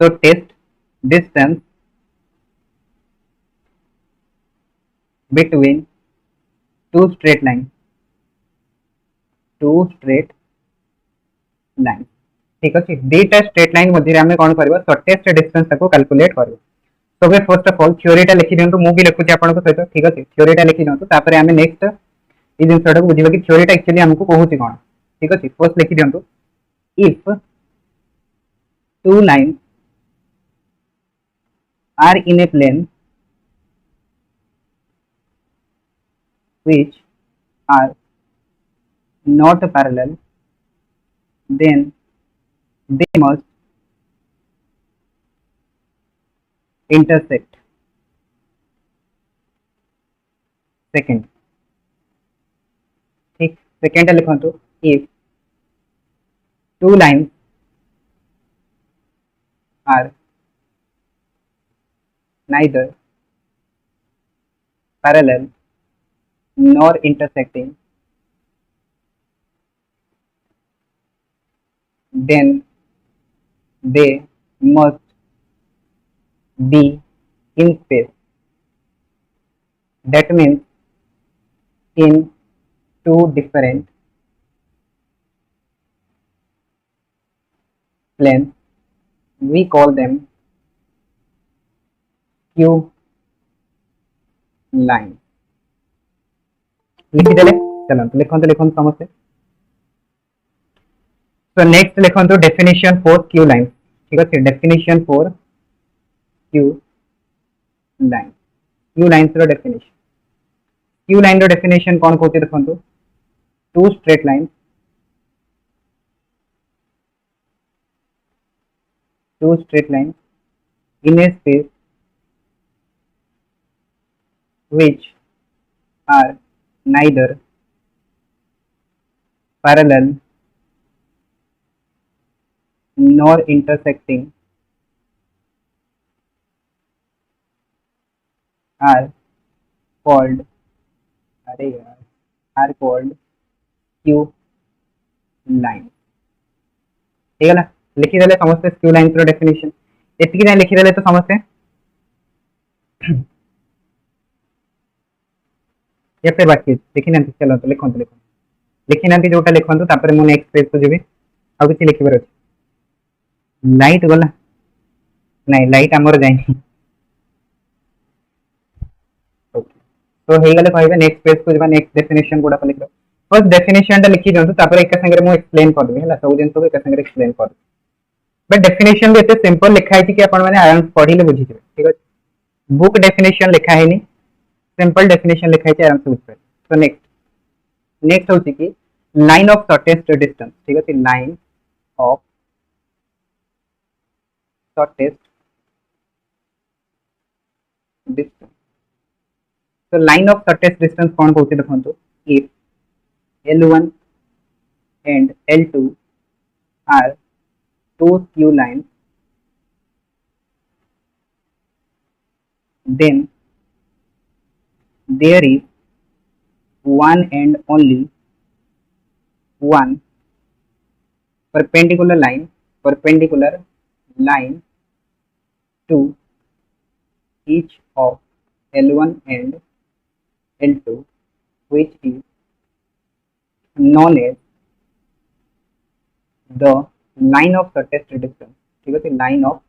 test distance between two straight lines, two straight lines. ठीक अच्छे दीटा स्ट्रेट लाइन मध्य आम कौन कर शॉर्टेस्ट डिस्टेंस कैलकुलेट कर सब फर्स्ट ऑफ ऑल थ्योरीटा लिखि दिंतु मु भी लिखुची आपन सहित ठीक अच्छे थ्योरीटा लिखि दिंतु तापर आम नेक्स्ट ये जिनटा बुझा कि थ्योरीटा एक्चुअली आमको कहूँ कौन ठीक अच्छे फर्स्ट लिखि दिंतु if two line are in a plane which are not parallel, then they must intersect. Second, ठीक सेकेंड लिखो if two lines are neither parallel nor intersecting, then they must be in space. That means in two different planes, we call them Q line. लिखिदेले चलते लिखते समस्ते तो next लिखते definition for skew line ठीक अच्छे definition for skew line definition skew line definition कौन कहते देखो two straight line in a space which are neither parallel nor intersecting are called Q line. ठीक है ना लिखिदेले समस्ते क्यू लाइन डेफिनेशन एतिक जाए लिखिदेले तो समस्ते या फिर बाकी लिखी ना चलो तो लिखते लिखी ना जोटा लिखते तापर मु नेक्स्ट पेज को जीवी आ किसी लिखिबार अछि लाइट गला नहीं लाइट आमर जाई तो हे गले कहबे नेक्स्ट पेज को जीवा नेक्स्ट डेफिनेशन गुडा लिख फर्स्ट डेफिनेशन टा लिखि दंतु तापर एक संगे मु एक्सप्लेन कर देबे हला सब दिन तो एक संगे एक्सप्लेन कर बट डेफिनेशन भी एते सिंपल लिखा है कि आपण माने आराम पढिले बुझि जेबे ठीक है बुक डेफिनेशन लिखा है नहीं सिंपल डेफिनेशन लिखा है आराम से बुझ पाए तो नेक्स्ट होची कि लाइन ऑफ शॉर्टेस्ट डिस्टेंस ठीक है लाइन ऑफ शॉर्टेस्ट डिस्टेंस तो लाइन ऑफ शॉर्टेस्ट डिस्टेंस कौन कहते देखो if L1 and L2 are two Q lines, then there is one and only one perpendicular line to each of L1 and L2 which is known as the line of shortest distance ठीक है line of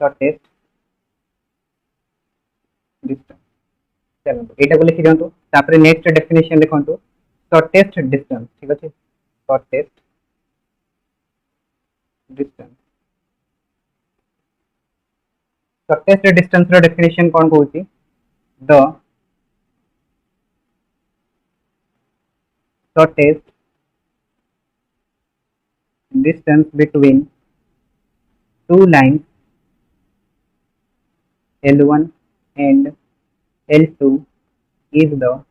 shortest distance चलो एटा को लिखि दियंतु तापर next definition लिखंतु shortest distance ठीक है शॉर्टेस्ट डिस्टेंस रो डेफिनेशन कोन कहूची the shortest distance between two lines L1 and L2 is the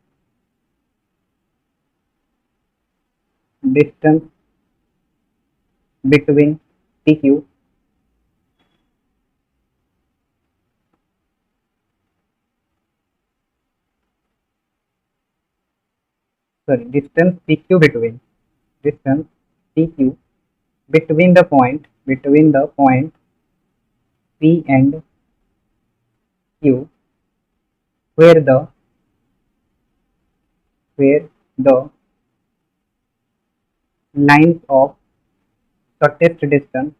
distance between PQ distance PQ between the point P and Q where the lines of shortest distance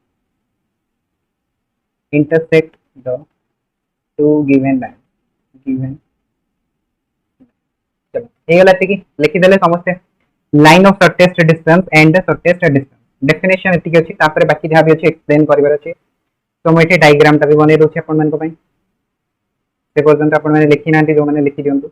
intersect the two given lines. चलो ये गला ठीक लिखि देले समस्ते line of shortest distance and shortest distance definition एतिक अछि तापर बाकी जहा भी अछि एक्सप्लेन करबार अछि तो मैं एठी डायग्राम ता भी बनै दोछि अपन मन को पई से पर्यंत अपन माने लिखि नांती जो माने लिखि दियंतु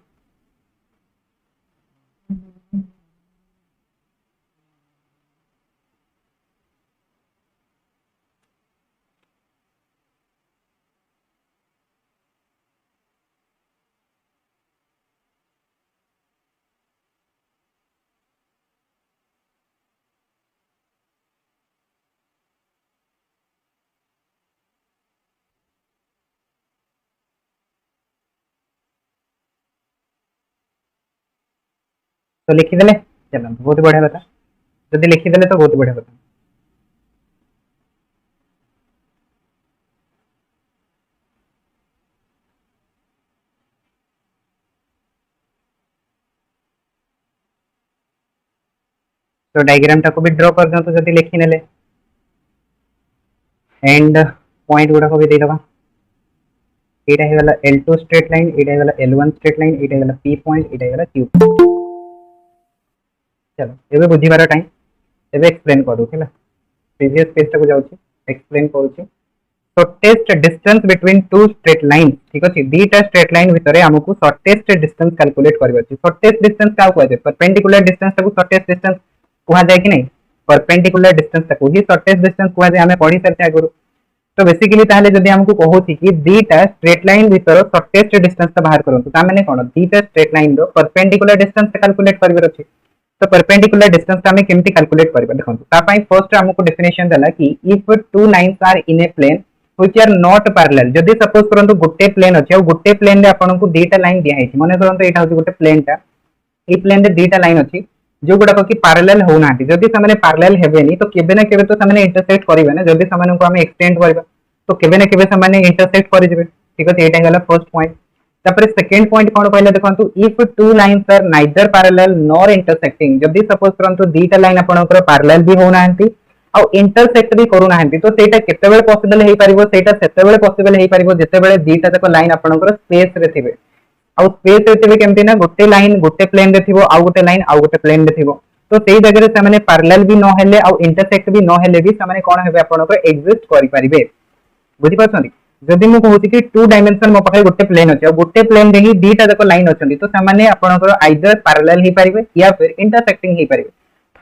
तो लिखि देले चलो बहुत बढ़िया बता जदी लिखि देले तो बहुत बढ़िया बता तो डायग्राम टा को भी ड्रॉ कर दो जदी लिखि नेले एंड पॉइंट गुडा को भी दे दबा एटा हे वाला L2 स्ट्रेट लाइन एटा हे वाला L1 स्ट्रेट लाइन एटा हे वाला P पॉइंट एटा हे वाला Q चलो एबे बुझी बारा टाइम एबे एक्सप्लेन करू केला प्रीवियस पेज टा को जाउची एक्सप्लेन करूची shortest distance between two straight line ठीक अछि दीटा स्ट्रेट लाइन भितरे हमकु शॉर्टेस्ट डिस्टेंस कैलकुलेट करबा अछि शॉर्टेस्ट डिस्टेंस का कहै छै परपेंडिकुलर डिस्टेंस को शॉर्टेस्ट डिस्टेंस कहै जाय कि नहीं परपेंडिकुलर डिस्टेंस को ही शॉर्टेस्ट डिस्टेंस कहै जाय हमें पढी सरते आगुरु तो बेसिकली ताहले जदी हमकु कहूची कि दीटा स्ट्रेट लाइन भितर शॉर्टेस्ट डिस्टेंस ता बाहर करंतु ता माने कोन दीटा स्ट्रेट लाइन रो परपेंडिकुलर डिस्टेंस कैलकुलेट करबा अछि तो परपेंडिकुलर डिस्टेंस ता हमें केमति कैलकुलेट करबा देखंतु ता पई फर्स्ट हमकु डेफिनेशन देला कि if two lines are in a plane which are not parallel जदी सपोज करंतु गुटे प्लेन अछि और गुटे प्लेन रे आपन को दीटा लाइन दिया है माने करंतु एटा होची गुटे प्लेन ता ई प्लेन रे दीटा लाइन अछि जो गुडा को कि पैरेलल हो नाटी जदी सामने पैरेलल हेबेनी तो केबे ना केबे तो सामने इंटरसेक्ट करिवे ना जदी सामने को हम एक्सटेंड करबा तो केबे ना केबे सामने इंटरसेक्ट करि जेबे ठीक अछि एटा गला फर्स्ट पॉइंट तापर सेकंड पॉइंट कोन कहले देखंतु if two lines are neither parallel nor intersecting जदी सपोज करंतु दीटा लाइन आपनकर पैरेलल भी हो नांती आ इंटरसेक्ट भी करू नांती तो सेटा केतेबेले पॉसिबल हेई परिबो सेटा सेतेबेले पॉसिबल हेई परिबो जेतेबेले दीटा तक लाइन आपनकर स्पेस रे थिबे आ स्पेस रे थिबे केमति ना गोटे लाइन गोटे प्लेन रे थिबो आ गोटे लाइन आ गोटे प्लेन रे थिबो तो सेई जगह रे सामने पैरेलल भी न हेले आ इंटरसेक्ट भी न हेले भी सामने कोन हेबे आपनकर एग्जिस्ट करि परिबे बुझी पाछंती जदी मु कहूची कि टू डायमेंशन मो पाखे गोटे प्लेन अछि और गोटे प्लेन रे ही दीटा तक लाइन अछंती तो सामान्य आपनकर आइदर पैरेलल ही परिबे या फिर इंटरसेक्टिंग ही परिबे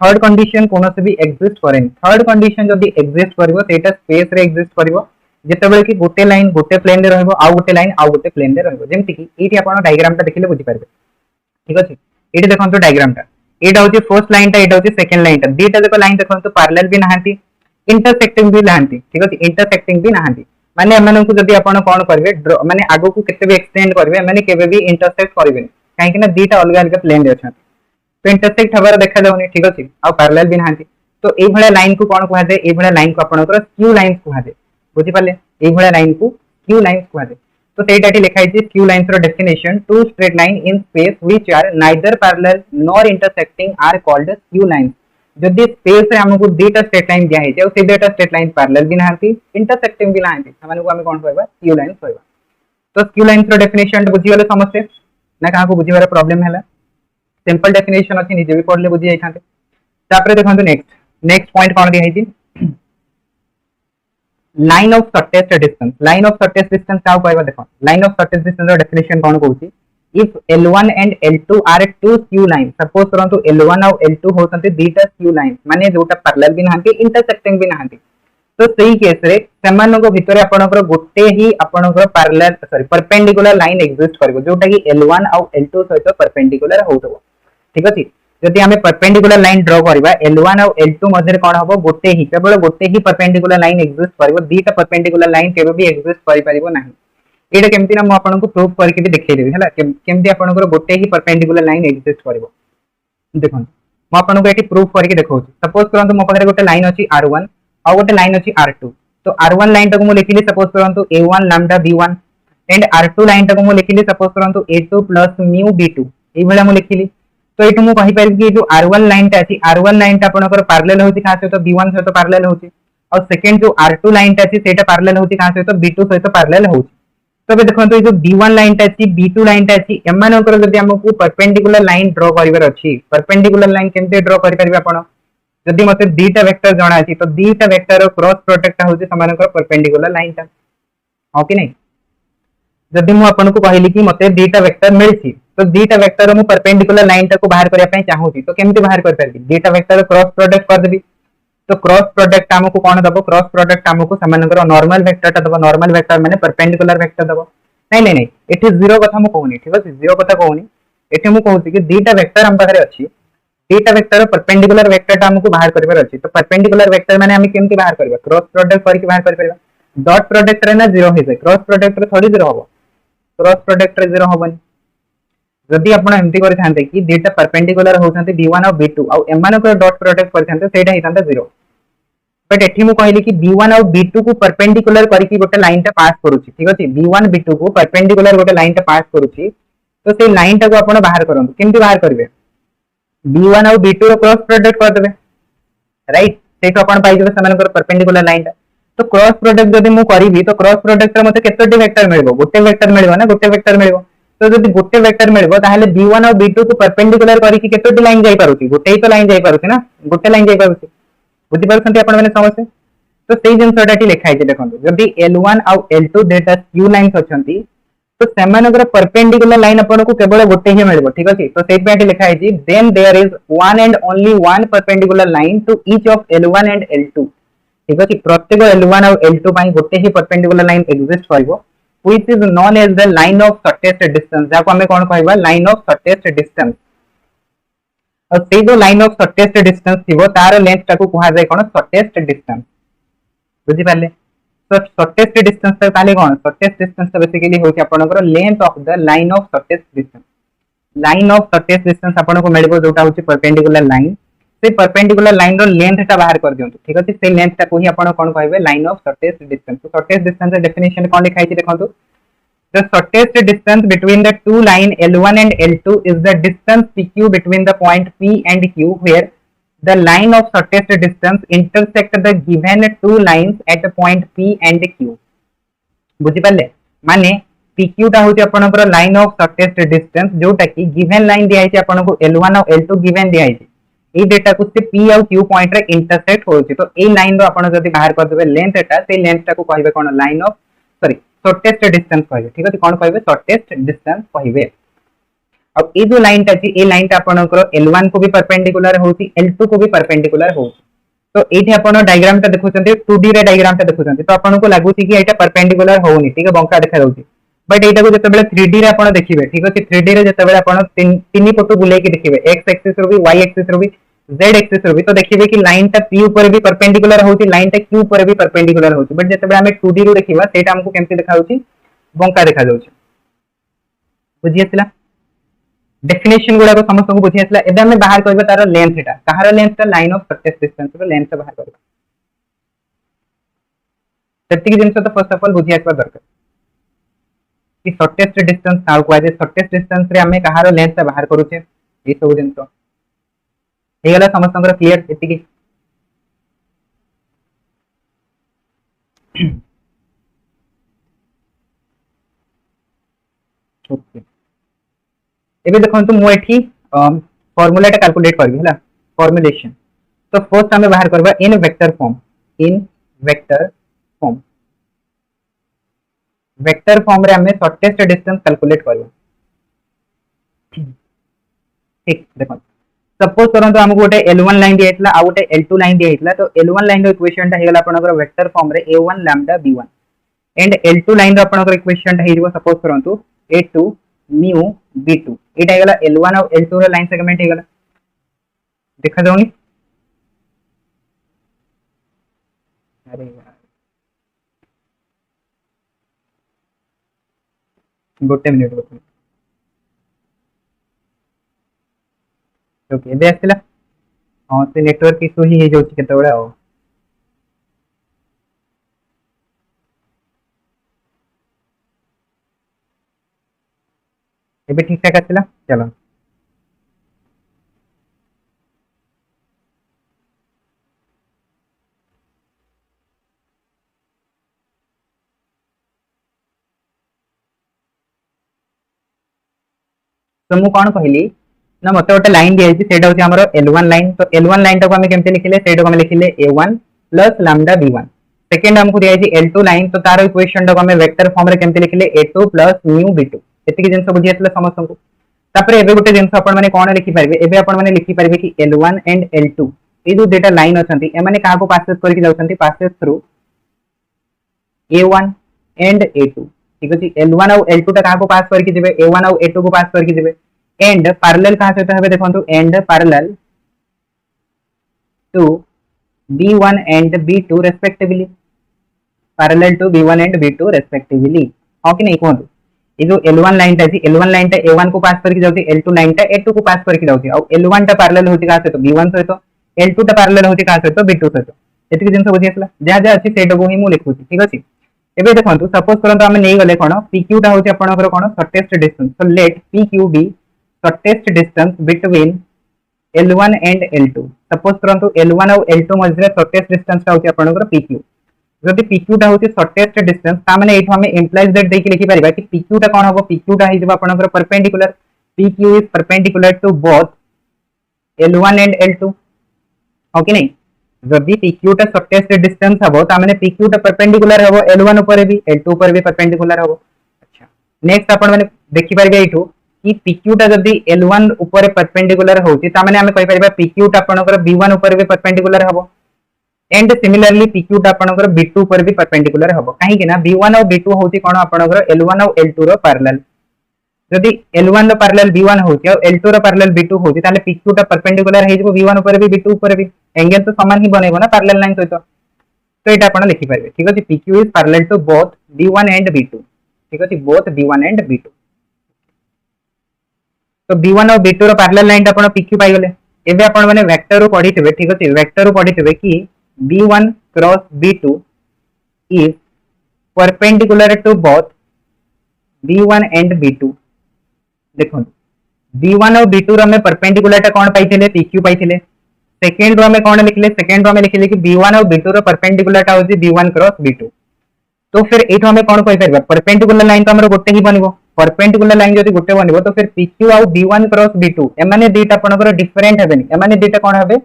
थर्ड कंडीशन कोनो से भी एग्जिस्ट करेन थर्ड कंडीशन जदी एग्जिस्ट करबो सेटा स्पेस रे एग्जिस्ट करबो जेतेबेले कि गोटे लाइन गोटे प्लेन रे रहबो आ गोटे लाइन आ गोटे प्लेन रे रहबो जेमति कि एठी आपण डायग्राम ता देखिले बुझी पारबे ठीक अछि एठी देखंतु डायग्राम ता एटा होची फर्स्ट लाइन ता एटा होची सेकंड लाइन ता दीटा तक लाइन देखंतु पैरेलल भी नाहंती इंटरसेक्टिंग भी नाहंती ठीक अछि इंटरसेक्टिंग भी नाहंती माने एमन को जदी आपण कोन करबे माने आगो को केते भी एक्सटेंड करबे माने केबे भी इंटरसेक्ट करबे काहे कि ना दीटा अलग अलग प्लेन रे अछन तो इंटरसेक्ट हबार देखा जाउनी ठीक अछि आ पैरेलल भी नाहंती तो एई भले लाइन को कोन कहै दे एई भले लाइन को आपनकर स्क्यू लाइंस कहै दे बुझि पाले एई भले लाइन को स्क्यू लाइंस कहै दे तो सेटाटी लिखाई छि स्क्यू लाइंस रो definition two straight line in space which are neither parallel nor intersecting are called skew lines जदी स्पेस रे हमकु दीटा स्ट्रेट लाइन दिया है जे से दीटा स्ट्रेट लाइन पैरेलल भी नाहंती इंटरसेक्टिंग भी नाहंती हमन को हम कोन कहबा स्क्यू लाइंस कहबा तो स्क्यू लाइंस रो डेफिनेशन बुझि गेले समझते ना का को बुझिबार प्रॉब्लम हैला सिंपल डेफिनेशन अछि निजे भी पढले बुझि जाइथांते तापर देखंतु नेक्स्ट पॉइंट कोन दिया है जी लाइन ऑफ शॉर्टेस्ट डिस्टेंस का कहबा देखो लाइन ऑफ शॉर्टेस्ट डिस्टेंस रो डेफिनेशन कोन कहूची if L1 and L2 are two skew line suppose करंतु L1 और L2 होतंते दीटा स्क्यू लाइन माने जोटा पैरेलल भी नाहंती इंटरसेक्टिंग भी नाहंती तो सही केस रे समान को भितरे आपनकर गोटे ही आपनकर parallel sorry perpendicular line exist करबो जोटा कि L1 और L2 सहित परपेंडिकुलर होतबो ठीक अछि जदि हमें परपेंडिकुलर लाइन ड्रॉ करबा L1 और L2 मध्ये कोन हबो गोटे ही केवल गोटे ही परपेंडिकुलर लाइन एग्जिस्ट करबो दीटा परपेंडिकुलर लाइन केबे भी एग्जिस्ट करि परिबो नाही एटा केमति ना म आपन को प्रूफ करके भी देखै देबी हला केमति आपन को गोटे ही परपेंडिकुलर लाइन एग्जिस्ट करबो देखन म आपन को एटी प्रूफ करके देखौची सपोज करंतु म पाखरे गोटे लाइन अछि R1 और गोटे लाइन अछि R2 तो R1 लाइन तक मु लिखिली सपोज करंतु A1 lambda B1 and R2 line टाको मु लिखिली सपोज करंतु A2 प्लस म्यू B2 एई भला मु लिखिली तो एठु मु कहि पारि कि जो R1 लाइन टा अछि R1 लाइन टा आपनकर पैरेलल होछि का सहित B1 सहित पैरेलल होछि और सेकंड जो R2 लाइन टा अछि सेटा पैरेलल होछि का सहित B2 सहित पैरेलल होछि तबे देखंतु जो B1 लाइन टा अछि B2 लाइन टा अछि एमानकर जदि हमकु परपेंडिकुलर लाइन ड्रा करिवार अछि परपेंडिकुलर लाइन केमते ड्रा करि परिबे आपण जदि मते दीटा वेक्टर जणा अछि तो दीटा वेक्टर क्रॉस प्रोडक्ट होछि समानकर परपेंडिकुलर लाइन टा हो कि नहीं जदि मु आपन को कहली कि मते दीटा वेक्टर मिलछि तो दीटा वेक्टर मु परपेंडिकुलर लाइन टा को बाहर करिया पई चाहूची तो केमते बाहर कर परबी दीटा वेक्टर क्रॉस प्रोडक्ट कर देबी तो क्रॉस प्रोडक्ट हमको कोन दबो क्रॉस प्रोडक्ट हमको समानकर नॉर्मल वेक्टर टा दबो नॉर्मल वेक्टर माने परपेंडिकुलर वेक्टर दबो नहीं नहीं नहीं एठी जीरो कथा मु कहूनी ठीक अछि जीरो कथा कहूनी एठी मु कहूची कि दीटा वेक्टर हम पाखरे अछि दीटा वेक्टर परपेंडिकुलर वेक्टर टा हमको बाहर करबार अछि तो परपेंडिकुलर वेक्टर माने हम केमते बाहर करबा क्रॉस प्रोडक्ट करके बाहर कर परबा डॉट प्रोडक्ट रे ना जीरो हे जाय क्रॉस प्रोडक्ट रे थोड़ी जीरो होबो क्रॉस प्रोडक्ट रे जीरो होबनी जदि आपण एमती करि थांते कि दीटा परपेंडिकुलर होथांते B1 और B2 और एमानकर डॉट प्रोडक्ट करि थांते सेटा हितांता जीरो बट एठी मु कहली कि B1 और B2 को परपेंडिकुलर करके गोटे लाइन टा पास करूची ठीक अछि B1 B2 को परपेंडिकुलर गोटे लाइन टा पास करूची तो से लाइन टा को आपण बाहर करंतु केमती बाहर करबे B1 और B2 रो क्रॉस प्रोडक्ट कर देबे राइट सेठ आपण पाइ जेबे समानकर परपेंडिकुलर लाइन टा तो क्रॉस प्रोडक्ट जदि मु करिवि तो क्रॉस प्रोडक्ट रे मते केतोटी वेक्टर मिलबो गोटे वेक्टर मिलबो ना गोटे वेक्टर मिलबो तो जदि गोटे वेक्टर मिलबो ताहाले B1 और B2 को परपेंडिकुलर करिकि केतोटी लाइन जाई पारुची गोटे ही तो लाइन जाई पारुची ना गोटे लाइन जाई पारुची बुझि पारुछंती आपण माने समस्या तो सेई जिनसटाटी लिखा है देखंतु जदि L1 और L2 डेटा क्यू लाइंस अछंती तो सेमानकर परपेंडिकुलर लाइन आपण को केवल गोटे ही मिलबो ठीक अछि तो सेई पेटी लिखा है then there is one and only one perpendicular line to each of L1 and L2 ठीक अछि प्रत्येक L1 और L2 पई गोटे ही परपेंडिकुलर लाइन एग्जिस्ट करबो which is known as the line of shortest distance जाको हमें कोन कहबा लाइन ऑफ शॉर्टेस्ट डिस्टेंस और सेई जो लाइन ऑफ शॉर्टेस्ट डिस्टेंस थिबो तार लेंथ टाको कुहा जाय कोन शॉर्टेस्ट डिस्टेंस बुझी पाले तो शॉर्टेस्ट डिस्टेंस तो ताले कोन शॉर्टेस्ट डिस्टेंस तो बेसिकली होची आपनकर length of the line of shortest distance line of shortest distance आपन को मिलबो जोटा होची परपेंडिकुलर लाइन से परपेंडिकुलर लाइन रो लेंथ टा बाहर कर दियंतु ठीक अछि से लेंथ टा को ही आपन कोन कहबे लाइन ऑफ शॉर्टेस्ट डिस्टेंस तो शॉर्टेस्ट डिस्टेंस डेफिनेशन कोन लिखाई छि देखंतु the shortest distance between the to line L1 and L2 is the distance PQ between the point P and Q where the line of shortest distance intersect the given two lines at the point P and Q बुझि पाले माने PQ टा होची आपनकर line of shortest distance जोटा कि given line दिया है आपन को L1 और L2 गिवन दिया है ए डेटा को से P और Q पॉइंट रे इंटरसेक्ट होची तो ए लाइन रो आपन जदी बाहर कर देबे लेंथ एटा से लेंथ टा को कहबे कोन line of sorry shortest distance कहबे ठीक अछि कोन कहबे शॉर्टेस्ट डिस्टेंस कहबे अब ए जो लाइन टा छी ए लाइन टा आपनकर L1 को भी परपेंडिकुलर होची L2 को भी परपेंडिकुलर होची तो एठी आपण डायग्राम टा देखुचंती 2D रे डायग्राम टा देखुचंती तो आपन को लागुची कि एटा परपेंडिकुलर होउनी ठीक है बंका देखा जाउची बट एटा को जतबेले 3D रे आपण देखिबे ठीक अछि 3D रे जतबेले आपण तीन पटु बुले के देखिबे x एक्सिस रो भी y एक्सिस रो भी z एक्सिस रो भी तो देखिबे कि लाइन टा p ऊपर भी परपेंडिकुलर होउची लाइन टा q ऊपर भी परपेंडिकुलर होउची बट जतबेले हमें 2D रो देखिबा सेटा हमको केमते देखा जाउची बंका देखा जाउची बुझि आसला डेफिनेशन गुडा को समस्त को बुझि आसला एबे हमें बाहर करबा तार लेंथ एटा कहार लेंथ टा लाइन ऑफ शॉर्टेस्ट डिस्टेंस रो लेंथ से बाहर करबा सेटिक जिंस तो फर्स्ट ऑफ ऑल बुझि आसबा दरकार कि शॉर्टेस्ट डिस्टेंस काउ को आजे शॉर्टेस्ट डिस्टेंस रे हमें कहार लेंथ से बाहर करूचे ए सब जिंस हे गला समस्त को क्लियर एतिकी ओके एबे देखंतु मु एठी फार्मूला टा कैलकुलेट करबी हला फॉर्मुलेशन तो फर्स्ट हमें बाहर करबा इन वेक्टर फॉर्म वेक्टर फॉर्म रे हमें शॉर्टेस्ट डिस्टेंस कैलकुलेट करबा ठीक देखो सपोज करंतु हमको गोटे L1 लाइन दियैतला आ गोटे L2 लाइन दियैतला तो L1 लाइन रो इक्वेशन टा हेगला आपनकर वेक्टर फॉर्म रे A1 lambda B1 and L2 line रो आपनकर इक्वेशन टा हेइबो सपोज करंतु A2 म्यू B2 एटा हेगला L1 और L2 रो लाइन सेगमेंट हेगला देखा जाउनी अरे यार गोटे मिनिट गोटे ओके एबे आसिला हां से नेटवर्क इशू ही हे जोची केते बडा हो एबे ठीक ठाक आसिला चलो तो मु कौन कहली ना मत गोटे लाइन दिया सेटा होची हमर L1 लाइन तो L1 लाइन टाको हम केमते लिखिले सेटा को हम लिखिले A1 plus lambda B1 second हमको दिया L2 लाइन तो तार इक्वेशन टाको हम वेक्टर फॉर्म रे केमते लिखिले A2 प्लस म्यू B2 एतिकी जिंस बुझी आसला समस्त को तापर एबे गोटे जिंस अपन माने कोन लिखि पारबे एबे अपन माने लिखि पारबे कि L1 एंड L2 ए जो डेटा लाइन अछंती ए माने काहा को पासेस करके जाउछंती passes through A1 and A2 ठीक अछि L1 और L2 टा काहा को पास करके जेबे A1 और A2 को पास करके जेबे एंड पैरेलल कहा से हबे देखंतु and parallel to B1 and B2 respectively parallel to B1 and B2 respectively हां कि नहीं कहंतु ये जो L1 लाइन ता L1 लाइन ता A1 को पास करके जाउती L2 लाइन ता A2 को पास करके जाउती और L1 ता पैरेलल होती कहा से तो B1 सहित L2 ता पैरेलल होती कहा से तो B2 सहित एतिक जिंस बुझी आसला जा जा अछि सेटा को ही मु लिखुची ठीक अछि एबे देखंतु सपोज करंतु हम नै गले कोन PQ ता होची आपनकर कोन shortest distance so let PQ be shortest distance between L1 and L2 suppose करंतु L1 और L2 मध्य शॉर्टेस्ट डिस्टेंस ता होची आपनकर PQ जदि PQ ता होची शॉर्टेस्ट डिस्टेंस ता माने एठो हम इंप्लाइज दैट देकी लिखि परिबा कि PQ ता कोन हबो PQ ता हि जबा आपनकर perpendicular PQ is perpendicular to both L1 and L2 हो कि नहीं जदि PQ ता शॉर्टेस्ट डिस्टेंस हबो ता माने PQ ता परपेंडिकुलर हबो L1 ऊपर भी L2 ऊपर भी परपेंडिकुलर हबो अच्छा नेक्स्ट आपण माने देखि परिबा एठो कि PQ ता जदि L1 ऊपर परपेंडिकुलर होची ता माने हम कहि परिबा PQ ता आपनकर B1 ऊपर भी परपेंडिकुलर हबो एंड सिमिलरली PQ ता आपनकर B2 ऊपर भी परपेंडिकुलर हबो काहे कि ना B1 और B2 होची कोन आपनकर L1 और L2 रो पैरेलल जदि L1 रो पैरेलल B1 होची और L2 रो पैरेलल B2 होची ताले PQ ता परपेंडिकुलर हे जबो B1 ऊपर भी B2 ऊपर भी एंगल तो समान ही बनेबो ना पैरेलल लाइन सहित तो एटा आपण लिखि पारबे ठीक अछि PQ is parallel to both B1 and B2 ठीक अछि बोथ B1 एंड B2 तो B1 और B2 रो पैरेलल लाइन आपण PQ पाई गले एबे आपण माने वेक्टर रो पढिथिबे ठीक अछि वेक्टर रो पढिथिबे कि B1 cross B2 is perpendicular to both B1 and B2 देखो B1 और B2 रो में परपेंडिकुलर टा कोन पाइथिले PQ पाइथिले सेकंड रो में कोन लिखले सेकंड रो में लिखले कि B1 और B2 रो परपेंडिकुलर टा होची B1 क्रॉस B2 तो फिर एठो हमें कोन कहि परबा परपेंडिकुलर लाइन तो हमरो गोटे ही बनिबो परपेंडिकुलर लाइन जदि गोटे बनिबो तो फिर PQ और B1 क्रॉस B2 एमाने दुईटा आपनकर डिफरेंट हेबेनी एमाने दुईटा कोन हेबे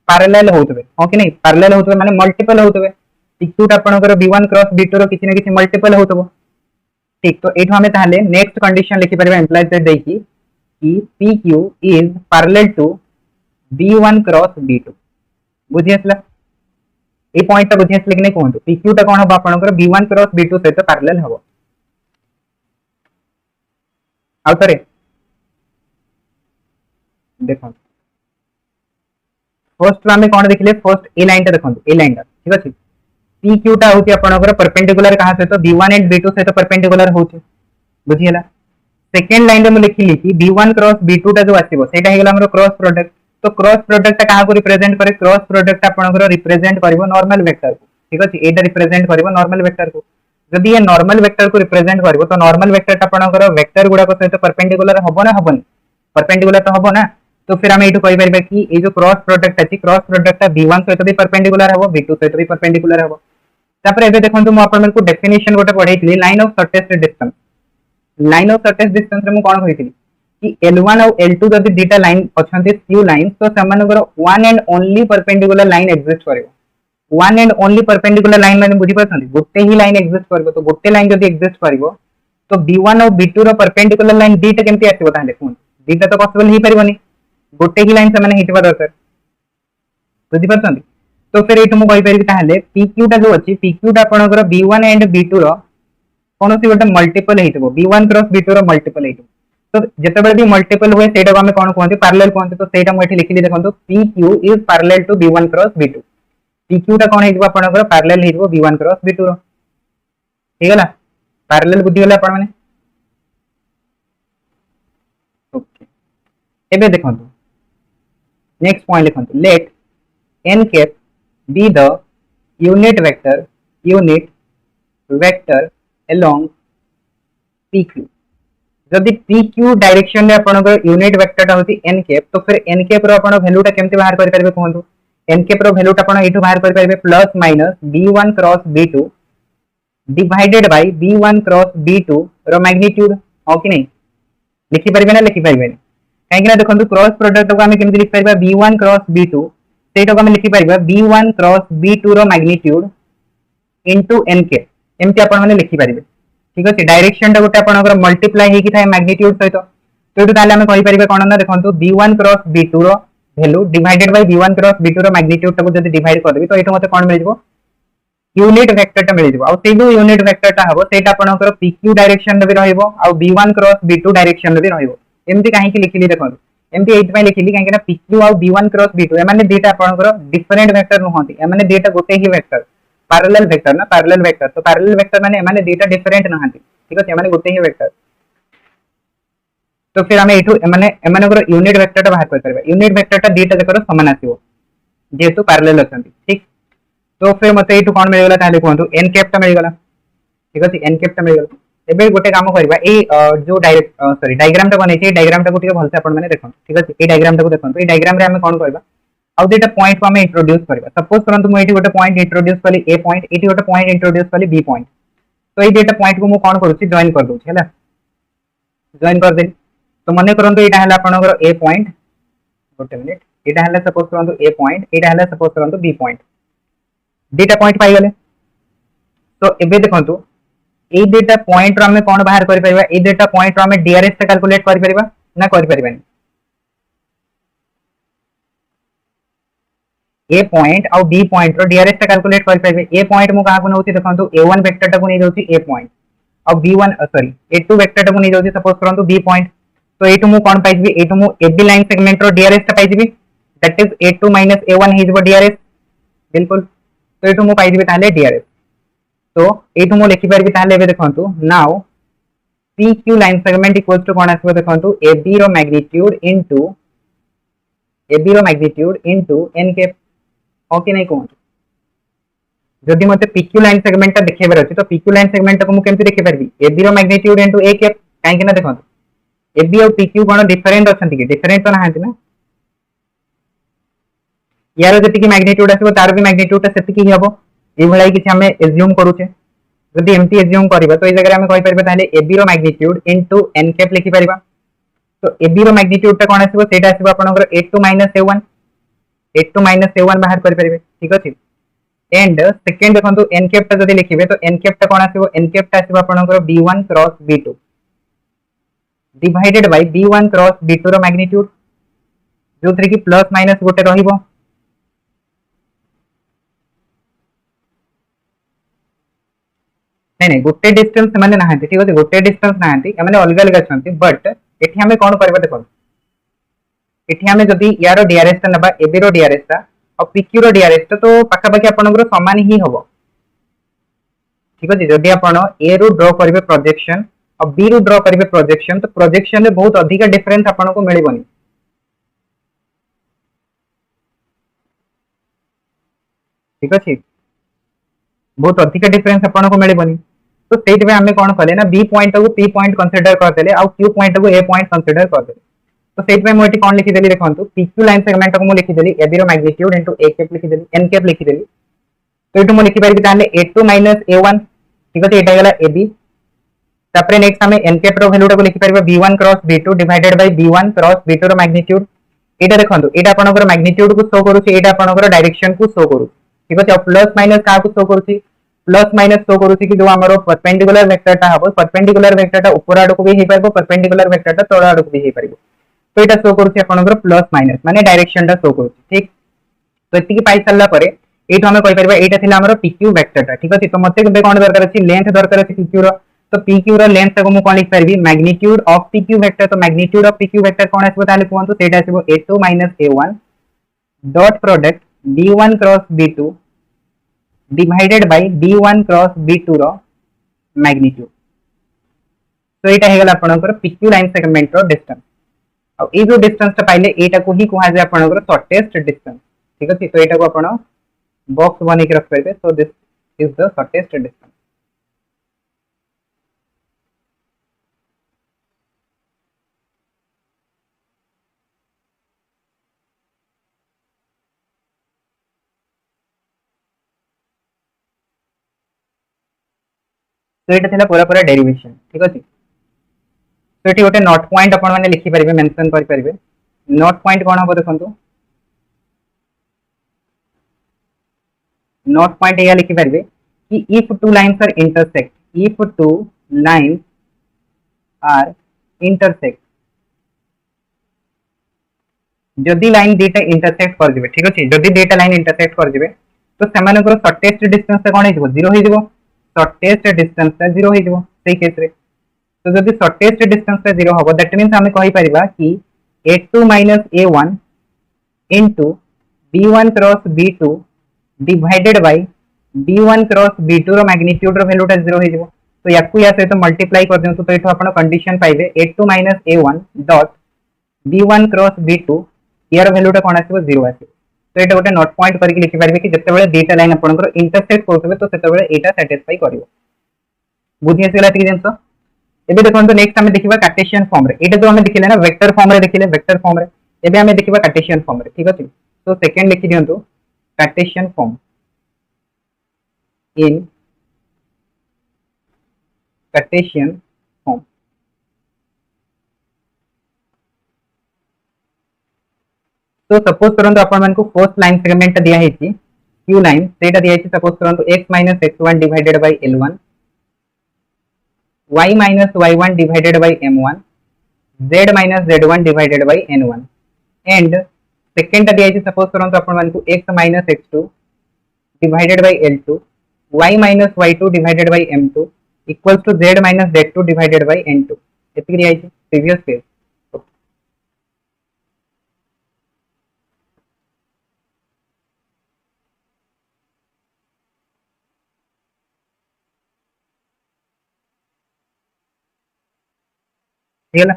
पैरेलल होतबे हो कि नहीं पैरेलल होतबे माने मल्टीपल होतबे PQ टा आपनकर B1 क्रॉस B2 रो किछि न किछि मल्टीपल होतबो ठीक तो एठो हमें ताहले नेक्स्ट कंडीशन लिखि परबा एम्प्लॉय दैट देकी कि PQ is parallel to B1 cross B2 बुझि आसला ए पॉइंट ता बुझि आसले कि नै कोहंतु PQ ता कोन हबो आपनकर B1 क्रॉस B2 सहित पैरेलल हबो आउतरे देखो फर्स्ट में कोन देखले फर्स्ट ए लाइन ता देखो ए लाइन ता ठीक अछि PQ ता होती आपनकर परपेंडिकुलर कहा से तो B1 एंड B2 से तो परपेंडिकुलर होची बुझियला सेकंड लाइन रे म लिखिली कि B1 क्रॉस B2 ता जो आसीबो सेटा हेगला हमरो क्रॉस प्रोडक्ट तो क्रॉस प्रोडक्ट कहा को रिप्रेजेंट करे क्रॉस प्रोडक्ट आपनकर रिप्रेजेंट करबो नॉर्मल वेक्टर को ठीक अछि एटा रिप्रेजेंट करबो नॉर्मल वेक्टर को जदि ये नॉर्मल वेक्टर को रिप्रेजेंट करबो तो नॉर्मल वेक्टर आपनकर वेक्टर गुडा को सहित परपेंडिकुलर हबो ना हबोनी परपेंडिकुलर तो हबो ना तो फिर हम एटू कहि परबा कि ए जो क्रॉस प्रोडक्ट अछि क्रॉस प्रोडक्ट B1 सहित भी परपेंडिकुलर हबो B2 सहित भी परपेंडिकुलर हबो तापर एबे देखंतु म आपन को डेफिनेशन गोटे पढैथिली line of shortest distance line of shortest distance रे म कोन कहिथिली कि L1 और L2 जदि दीटा लाइन अछंती फ्यू लाइन तो समानकर one and only perpendicular line exist करिवो one and only perpendicular line माने बुझि परछंती गोटे ही लाइन एग्जिस्ट करबो तो गोटे लाइन जदि एग्जिस्ट करबो तो B1 और B2 रो परपेंडिकुलर लाइन दीटा केमति आसीबो ताले कोन दीटा तो पॉसिबल ही परिबोनी गोटे ही लाइन से माने हितबा दरकार बुझि परछंती तो फिर एठु म कहि परिबि ताले PQ टा जो अछि PQ टा आपनकर B1 एंड B2 रो कोनोसी गोटे मल्टीपल हेतबो B1 क्रॉस B2 रो मल्टीपल हेतबो तो जेतेबेले भी मल्टीपल हुए सेटा को हम कोन कहंती पैरेलल कहंती तो सेटा म एठी लिखिली देखंतु PQ is parallel to B1 cross B2 PQ टा कोन हेतबो आपनकर पैरेलल हेतबो B1 क्रॉस B2 रो ठीक है पैरेलल बुद्धि होला आपण माने ओके एबे देखंतु नेक्स्ट पॉइंट लिखंतु let n cap be the unit vector along PQ जदि पी क्यू डायरेक्शन रे आपनकर यूनिट वेक्टरटा होती एन कैप, तो फिर एन कैप रो आपण वैल्यूटा केमते बाहर करि परबे कहंतु। एन कैप रो वैल्यूटा आपण एठु बाहर करि परबे plus minus b1 cross b2 divided by b1 cross b2 रो मैग्नीट्यूड, हो कि नहीं? लिखि परबे ना लिखि परबे? काहे कि ना देखंतु क्रॉस प्रोडक्ट को हमें केमते लिखि परबा b1 क्रॉस b2, सेटा को हमें लिखि परबा b1 क्रॉस b2 रो मैग्नीट्यूड इनटू n कैप, एमती आपण माने लिखि परबे। ठीक अछि, डायरेक्शन टा गोटे आपनकर मल्टीप्लाई हेकि थाए मैग्नीट्यूड सहित, तो एटु ताले हम कहि परिबे कोन ना देखंतु b1 क्रॉस b2 रो value divided by b1 cross b2 रो मैग्नीट्यूड टाको जदि डिवाइड कर देबी तो एटु मते कोन मिल जिवो, यूनिट वेक्टर टा मिल जिवो। आ से जो यूनिट वेक्टर टा हबो सेटा आपनकर pq डायरेक्शन रे भी रहइबो आ b1 क्रॉस b2 डायरेक्शन रे भी रहइबो। एमती काहे कि लिखिली देखंतु, एमती एइथ पय लिखिली काहे कि ना pq आ b1 क्रॉस b2 एमाने डेटा आपनकर डिफरेंट वेक्टर नहंती, एमाने डेटा गोटे ही वेक्टर पैरेलल वेक्टर ना, पैरेलल वेक्टर, तो पैरेलल वेक्टर माने एमाने डेटा डिफरेंट नहंती। ठीक अछि, एमाने गोटे ही वेक्टर, तो फिर हमें एठु एमानकर यूनिट वेक्टर टा बाहर कर परबा। यूनिट वेक्टर टा डेटा जकर समान आसीबो जेहेतु पैरेलल अछंती। ठीक, तो फिर मते एठु कोन मिल गेला ताले कोंतु n कैप टा मिल गेला। ठीक अछि, n कैप टा मिल गेला। एबे गोटे काम करबा ए जो डायरेक्ट सॉरी डायग्राम टा बनै छै, डायग्राम टा को ठीक भलसे आपण माने देखन। ठीक अछि, ए डायग्राम टा को देखन, ए डायग्राम रे हमें कोन करबा आउ देटा पॉइंट को हमें इंट्रोड्यूस करबा। सपोज करंतु मु एठी गोटे पॉइंट इंट्रोड्यूस कली ए पॉइंट, एठी गोटे पॉइंट इंट्रोड्यूस कली बी पॉइंट, तो ए डेटा पॉइंट को मु कोन करूची जॉइन कर दोछि हैला, जॉइन कर देली। तो मने करंतु एटा हला आपनकर ए पॉइंट, गोटे मिनिट, एटा हला सपोज करंतु ए पॉइंट, एटा हला सपोज करंतु बी पॉइंट, डेटा पॉइंट पाई गले। तो एबे देखंतु ए डेटा पॉइंट रो हमें कोन बाहर करि परबा, ए डेटा पॉइंट रो हमें डीआरएस टा कैलकुलेट करि परबा ना करि परबानी। ए पॉइंट और बी पॉइंट रो डीआरएस टा कैलकुलेट करि परबे। ए पॉइंट मु कहा को नउची देखंतु a1 वेक्टर टा को नै जाउची ए पॉइंट और b1 सॉरी a2 वेक्टर टा को नै जाउची सपोज करंतु बी पॉइंट, तो एटु मु कोन पाइबी, एटु मु एबी लाइन सेगमेंट रो डीआरएस टा पाइबी, दैट इज a2 a1 हिज बो डीआरएस, बिल्कुल। तो एटु मु पाइबी ताले डीआरएस, तो एटु मु लिखि परबी ताले एबे देखंतु now PQ line segment equals to कोन आसबो देखंतु AB रो मैग्नीट्यूड इनटू n कैप, हो कि नहीं कहंतु। जदि मते PQ लाइन सेगमेंट ता देखेबार अछि तो PQ लाइन सेगमेंट को मु केमति देखि परबी, AB रो मैग्नीट्यूड इनटू a कैप, काहे कि ना देखंतु AB और PQ कोन डिफरेंट अछंती कि, डिफरेंट तो नाहंती ना, यार जति कि मैग्नीट्यूड आसबो तार भी मैग्नीट्यूड ता सेति कि हबो, ए भलाई कि हमें एज्यूम करूचे। जदि एमटी एज्यूम करबा तो ए जगह हमें कहि परबा ताले AB रो मैग्नीट्यूड इनटू n कैप लिखि परबा। तो AB रो मैग्नीट्यूड ता कोन आसीबो, सेटा आसीबो आपनकर a2 a1 बाहर कर परबे। ठीक अछि, एंड सेकंड देखंतु n कैप ता जदि लिखिबे तो n कैप ता कोन आसीबो, n कैप ता आसीबो आपनकर b1 cross b2 divided by b1 cross b2 रो मैग्नीट्यूड, जो थ्री की प्लस माइनस गोटे रहिबो। नहीं नहीं गोटे डिस्टेंस माने नाहंती। ठीक अछि, गोटे डिस्टेंस नाहंती, माने अलग अलग अछंती, बट एठी हमें कोन करबा देखो, एठी हमें जदि यारो डीआरएस ता नबा, एबी रो डीआरएस ता और पीक्यू रो डीआरएस ता, तो पाखा पाखी आपनकर समान ही हबो। ठीक अछि, जदि आपण ए रो ड्रॉ करबे प्रोजेक्शन और बी रो ड्रॉ करबे प्रोजेक्शन, तो प्रोजेक्शन रे बहुत अधिक डिफरेंस आपण को मिलिबोनी। ठीक अछि, बहुत अधिक डिफरेंस आपण को मिलिबोनी, तो सेट में हमें कोन कले ना बी पॉइंट को पी पॉइंट कंसीडर कर देले और क्यू पॉइंट को ए पॉइंट कंसीडर कर देले। तो सेट में मोटी कोन लिखि देली देखंतु, पीक्यू लाइन सेगमेंट को मु लिखि देली AB row magnitude into A cap लिखि देली, एन कैप लिखि देली। तो एटु मु लिखि परबी ताले a2 a1। ठीक अछि, एटा गेला एबी, तापरे नेक्स्ट हमें n कैप रो वैल्यू को लिखि परबा b1 cross b2 divided by b1 cross b2 रो मैग्नीट्यूड। एटा देखंतु एटा आपनकर मैग्नीट्यूड को शो करूची, एटा आपनकर डायरेक्शन को शो करू। ठीक अछि, प्लस माइनस का को शो करूची, प्लस माइनस शो करूची कि जो हमरो परपेंडिकुलर वेक्टर टा हबो, परपेंडिकुलर वेक्टर टा ऊपर आड़ को भी हे परबो, परपेंडिकुलर वेक्टर टा तळ आड़ को भी हे परबो। तो एटा शो करूची आपनकर प्लस माइनस माने डायरेक्शन टा शो करूची। ठीक, तो एति की पाई सल्ला परे एठो हमें कहि परबा एटा थिला हमरो PQ वेक्टर टा। ठीक अछि, तो मते के कोन दरकार अछि, लेंथ दरकार अछि PQ रो, तो PQ रो लेंथ को मु कोन लिख परबी, मैग्नीट्यूड ऑफ PQ वेक्टर। तो मैग्नीट्यूड ऑफ PQ वेक्टर कोन आसीबो ताले कोनतो, सेटा आसीबो a2 a1 dot product b1 cross b2 divided by b1 cross b2 रो मैग्नीट्यूड। तो एटा हे गेला आपनकर PQ लाइन सेगमेंट रो डिस्टेंस। अब ए जो डिस्टेंस ता पाइले एटा को ही कहै जे आपनकर शॉर्टेस्ट डिस्टेंस। ठीक अछि, तो एटा को आपण बॉक्स बनै के रख परबे। So this is the shortest distance. तो एटा थिला पूरा पूरा डेरिवेशन ठीक अछि। तो एटी गोटे नोट पॉइंट आपण माने लिखि परिबे मेंशन कर परिबे। नोट पॉइंट कोन हो देखंतु नोट पॉइंट या लिखि परिबे कि if two lines are intersect, if two lines are intersect, जदि लाइन दीटा इंटरसेक्ट कर दिबे ठीक अछि, जदि दीटा लाइन इंटरसेक्ट कर दिबे तो सेमानकर शॉर्टेस्ट डिस्टेंस कोन हे जीवो 0 हे जीवो, शॉर्टेस्ट डिस्टेंस 0 हे जीवो सेही केस रे। तो जदि शॉर्टेस्ट डिस्टेंस 0 होबो दैट मींस हमें कहि परिबा कि a2 a1 into b1 cross b2 divided by b1 cross b2 रो मैग्नीट्यूड रो वैल्यूटा 0 हे जीवो। तो याकू या सहित मल्टीप्लाई कर देउ तो एठो आपण कंडीशन पाइबे a2 a1 dot b1 cross b2 यार वैल्यूटा कोन आसीबो 0 आसीबो। तो एटा गोटे नोट पॉइंट करके लिखि पारिबे कि जते बेले डेटा लाइन आपनकर इंटरसेक्ट करथबे तो सेते बेले एटा सैटिस्फाई करिवो। बुझि आसीला ठीक जेंस। एबे देखंतो नेक्स्ट हमें देखिबा कार्टेशियन फॉर्म रे। एटा जो हमें देखिले ना वेक्टर फॉर्म रे देखिले वेक्टर फॉर्म रे, एबे हमें देखिबा कार्टेशियन फॉर्म रे ठीक अछि। तो सेकंड लिखि दियंतो Cartesian form in Cartesian form. तो सपोज करंतो आपण मन को फर्स्ट लाइन सेगमेंट दिया हेची क्यू लाइन सेटा दिया हेची सपोज करंतो x - x1 divided by l1 y - y1 divided by m1 z - z1 divided by n1 and second दिया हेची सपोज करंतो आपण मन को x - x2 divided by l2 y - y2 divided by m2 equals to z - z2 divided by n2 एति दिया हेची previous page. ठीक है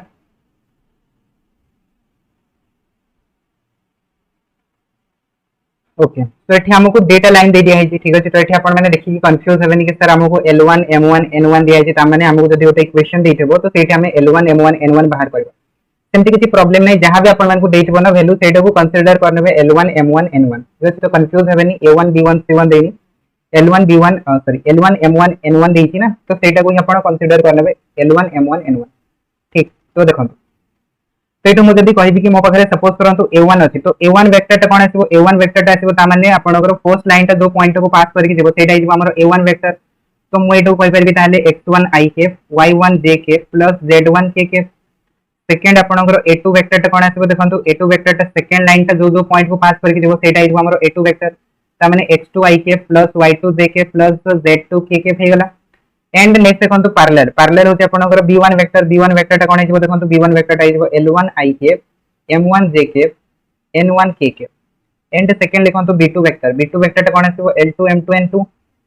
ओके। तो एठी हमको डेटा लाइन दे दिया है ठीक अछि। तो एठी आपण माने देखि कंफ्यूज हेबेनी कि सर हमको l1 m1 n1 दिया है तार माने हमको जदी ओते इक्वेशन देथिबो तो सेठी हमें l1 m1 n1 बाहर करबा सेमति किछि प्रॉब्लम नै। जहां भी आपण मानको देथिबो ना वैल्यू सेटा को कंसीडर करनेबे l1 m1 n1 जस्ट तो कंफ्यूज हेबेनी a1 b1 c1 देनी l1 b1 sorry l1 m1 n1 देछि ना तो सेटा को ही आपण कंसीडर करनेबे l1 m1 n1 ठीक। तो देखंतु तो मुझे कहि कि मो पाखे सपोज करंतु a1 अछि तो a1 वेक्टर टा कोन आसीबो a1 वेक्टर टा आसीबो ता माने आपनकर फर्स्ट लाइन टा जो पॉइंट को पास करके जेबो सेटा हिबो हमर a1 वेक्टर। तो मु एटो कहि परबी ताले x1 i के y1 j के प्लस z1 k के। सेकंड आपनकर a2 वेक्टर टा कोन आसीबो देखंतु a2 वेक्टर टा सेकंड लाइन टा जो पॉइंट को पास करके जेबो सेटा हिबो हमर a2 वेक्टर ता माने x2 i के प्लस y2 j के प्लस z2 k के हेगला। एंड नेक्स्ट देखंतु पैरेलल पैरेलल होते आपनकर b1 वेक्टर टा कोन हिबो देखंतु b1 वेक्टर टा हिबो l1 i के m1 j के n1 k के। एंड सेकंड देखंतु b2 वेक्टर टा कोन हिबो l2 m2 n2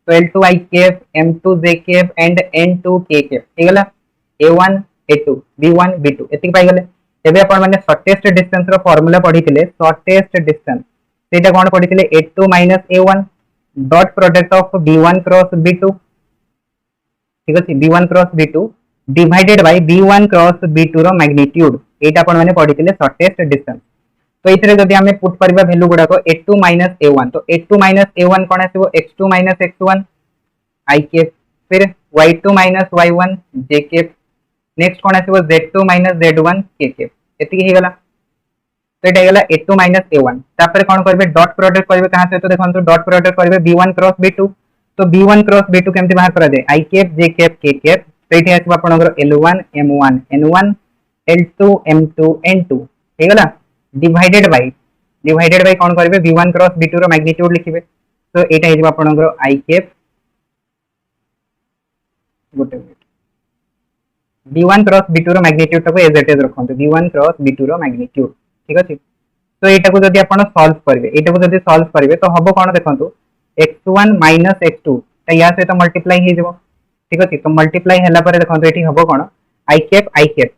तो l2 i के m2 j के एंड n2 k के हेगला a1 a2 b1 b2 एति पाइ गेले। एबे आपण माने शॉर्टेस्ट डिस्टेंस रो फार्मूला पढिथिले शॉर्टेस्ट डिस्टेंस सेटा कोन पढिथिले a2 a1 dot product of b1 cross b2 ठीक अछि b1 cross b2 divided by b1 cross b2 रो मैग्नीट्यूड एटा आपण माने पढिथिले शॉर्टेस्ट डिस्टेंस। तो इतरे जदि हमें पुट करबा वैल्यू गुडा को a2 a1 तो a2 a1 cone आसीबो x2 x1 i के फिर y2 y1 j के नेक्स्ट कोन आसीबो z2 z1 k के एति हे गेला। तो एटा गेला a2 a1 तापर कोन करबे डॉट प्रोडक्ट करबे कहां से तो देखंतु डॉट प्रोडक्ट करबे b1 क्रॉस b2 तो b1 क्रॉस b2 केमति बाहर करा दे i cap j cap k cap सेठी आसीबो आपनकर l1 m1 n1 l2 m2 n2 हे गेला डिवाइडेड बाय कोन करबे b1 क्रॉस b2 रो मैग्नीट्यूड लिखिबे। तो एटा हेजिबो आपनकर i कैप गोटे b1 क्रॉस b2 रो मैग्नीट्यूड तको एज इट इज रखंतु b1 क्रॉस b2 रो मैग्नीट्यूड ठीक अछि। तो एटा को जदि आपण सॉल्व करबे एटा को जदि सॉल्व करबे तो हबो कोन देखंतु x1 x2 त या से तो मल्टीप्लाई हे जेबो ठीक अछि। तो मल्टीप्लाई हला पर देखंतु एठी हबो कोन i कैप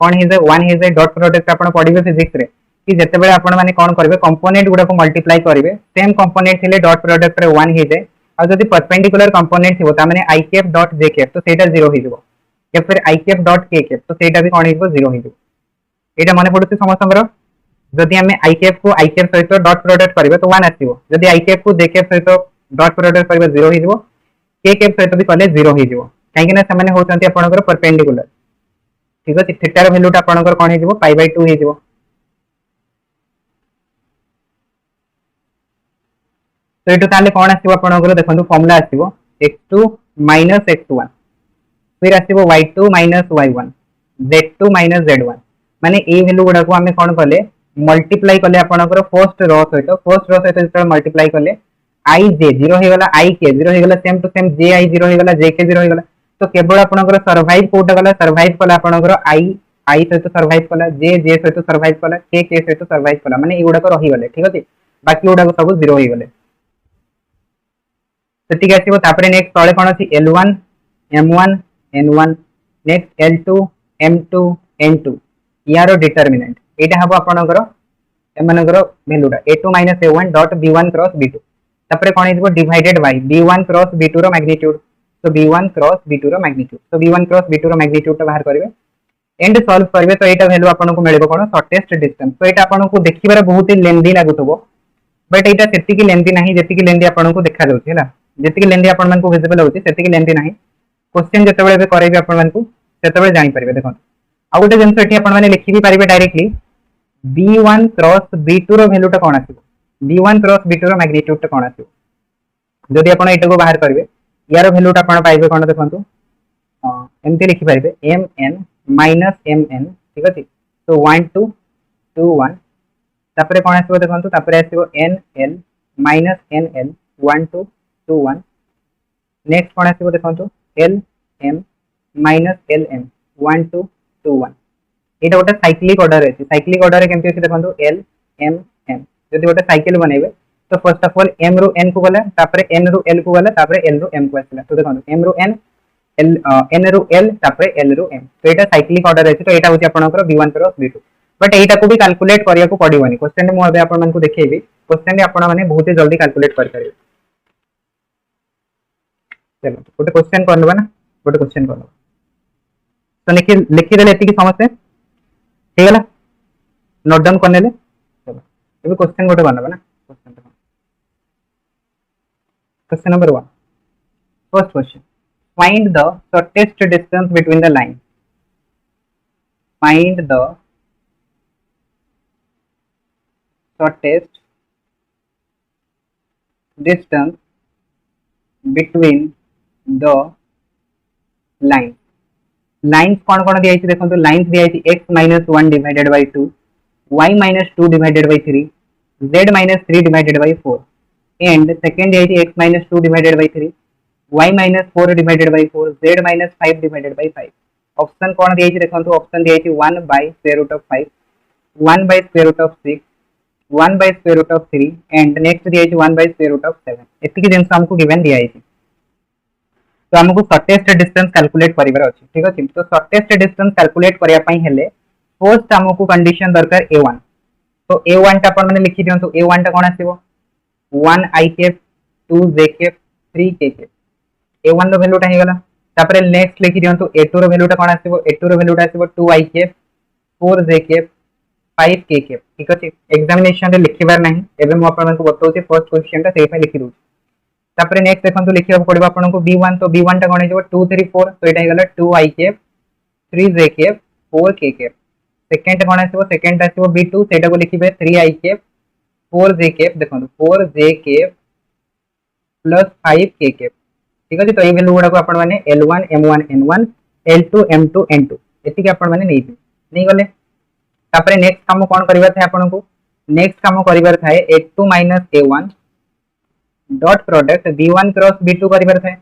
कोन हे जे 1 हे जे डॉट प्रोडक्ट आपण पढिबे फिजिक्स रे कि जते बेले आपण माने कोन करबे कंपोनेंट गुडा को मल्टीप्लाई करबे सेम कंपोनेंट थिले डॉट प्रोडक्ट रे 1 हे जे आ जदि परपेंडिकुलर कंपोनेंट थिबो ता माने i cap dot j cap तो सेटा 0 हे जेबो या फिर i cap dot k cap तो सेटा भी कोन हे जेबो 0 हे जेबो। एटा माने पडुछि समस्तंगर जदि हमें i कैप को i कैप सहित डॉट प्रोडक्ट करबे तो 1 आसीबो जदि i कैप को j कैप सहित डॉट प्रोडक्ट करबे 0 हे जेबो k कैप सहित भी कले 0 हे जेबो कहीं ना से होचंती आपनकर परपेंडिकुलर ठीक अछि थीटा रो वैल्यूटा आपनकर कोन हे जिवो π/2 हे जिवो तो एटू ताले कोन आसीबो आपनकर देखंतु फार्मूला आसीबो x2 - x1 फिर आसीबो y2 - y1 z2 - z1 माने ए वैल्यू गुडा को हमें कोन कले मल्टीप्लाई कले आपनकर फर्स्ट रो सहित जत मल्टीप्लाई कले i j 0 हे गला i k 0 हे गला same to same j i 0 हे गला j k 0 हे गला तो केवल आपनकर सर्वाइव कोटा गला सर्वाइव कला आपनकर i सहित सर्वाइव कला j सहित सर्वाइव कला k सहित सर्वाइव कला माने ए गुडा को रही गले ठीक अछि बाकी गुडा को सब 0 हे गले सेटिक आसीबो तापरे नेक्स्ट तळे कोन अछि L1 M1 N1 next L2 M2 N2 यारो डिटरमिनेंट एटा हबो आपनकर एमानकर वैल्यूटा a2 - a1 dot b1 cross b2 तापरे कोन हिजबो divided by b1 cross b2 रो मैग्नीट्यूड तो b1 क्रॉस b2 रो मैग्नीट्यूड तो b1 क्रॉस b2 रो मैग्नीट्यूड बाहर करबे एंड सॉल्व करबे तो एटा वैल्यू आपनको मिलबो कोन शॉर्टेस्ट डिस्टेंस तो एटा आपनको देखिबार बहुत ही लेंथी लागुतबो बट एटा सेति की लेंथी नाही जेति की लेंथी आपनको देखा जाउछि हला जेति की लेंथी आपन मानको विजिबल होछि सेति की लेंथी नाही क्वेश्चन जतबेले बे करबे आपन मानको सेतबेले जानि परिबे देखो आ गोटे जंस एठी आपन माने लिखि भी परिबे डायरेक्टली b1 क्रॉस b2 रो वैल्यूटा कोन आसीबो b1 क्रॉस b2 रो मैग्नीट्यूड टा कोन आसीबो जदि आपन एटा को बाहर करबे यार वैल्यूटा आपन पाइबे कोन देखंतु एमती लिखि परिबे mn mn ठीक अछि तो 1 2 2 1 तापरे कोन आसीबो देखंतु तापरे आसीबो nl nl 1 2 2 1 नेक्स्ट कोन आसीबो देखंतु lm lm 1 2 2 1 एटा गोटे साइक्लिक ऑर्डर है साइक्लिक ऑर्डर केमती अछि देखंतु l m n जदि गोटे साइकिल बनेबे तो फर्स्ट ऑफ ऑल m रो n को गला तापरे n रो l को गला तापरे l रो m को आसिला तो देखंतु m रो n l n रो l तापरे l रो m तो एटा साइक्लिक ऑर्डर है तो एटा होची आपनकर b1 क्रॉस b2 बट एटा को भी कैलकुलेट करिया को पड़िबनी क्वेश्चन मु अबे आपन मन को देखेबी क्वेश्चन आपन माने बहुत ही जल्दी कैलकुलेट कर करिवे चलो गोटे क्वेश्चन कर लेबा ना गोटे क्वेश्चन कर लेबा तो लिखि देले एति की समस्या ठीक है नोट डाउन करने ले चलो ଏବେ क्वेश्चन गोटे बनबा ना question number 1 first question find the shortest distance between the line find the shortest distance between the line lines कौन कौन दिया देखो लाइन्स दिया x - 1 divided by 2 y - 2 divided by 3 z - 3 divided by 4 and second दिया x - 2 divided by 3 y - 4 divided by 4 z - 5 divided by 5 option कौन दिया देखो option दिया 1 by square root of 5 1 by square root of 6 1 by square root of 3 and next दिया 1 by square root of 7 एतिकी जिंस हमको given दिया तो हमको शॉर्टेस्ट डिस्टेंस कैलकुलेट करिवार अछि ठीक अछि तो शॉर्टेस्ट डिस्टेंस कैलकुलेट करिया पई हेले फर्स्ट हमको कंडीशन दरकार a1 तो a1 टा अपन माने लिखि दियंतु a1 टा कोन आसीबो 1 i के 2 j के 3 k के a1 रो वैल्यू टा हे गला तापरे नेक्स्ट लिखि दियंतु a2 रो वैल्यू टा कोन आसीबो a2 रो वैल्यू टा आसीबो 2 i के 4 j के 5 k के ठीक अछि एग्जामिनेशन रे लिखिबार नाही एबे मु अपन को बतौछि फर्स्ट क्वेश्चन टा सेही पे लिखि दउ तापरे नेक्स्ट देखंतु लिखिबा पड़िबा आपनको b1 तो b1 टा कोन हेजो 2 3 4 तो एटा हेगला 2 i के 3 j के 4 k के सेकंड कोन आसीबो सेकंड आसीबो b2 सेटा को लिखिबे 3 i के 4 j के देखंतु 4 j के प्लस 5 k के ठीक अछि तो ए वैल्यू गुडा को आपण माने l1 m1 n1 l2 m2 n2 एति के आपण माने नै गले तापरे नेक्स्ट काम कोन करबा थाय आपनको नेक्स्ट काम करबार थाय a2 - a1 dot product b1 cross b2 करिबार थाय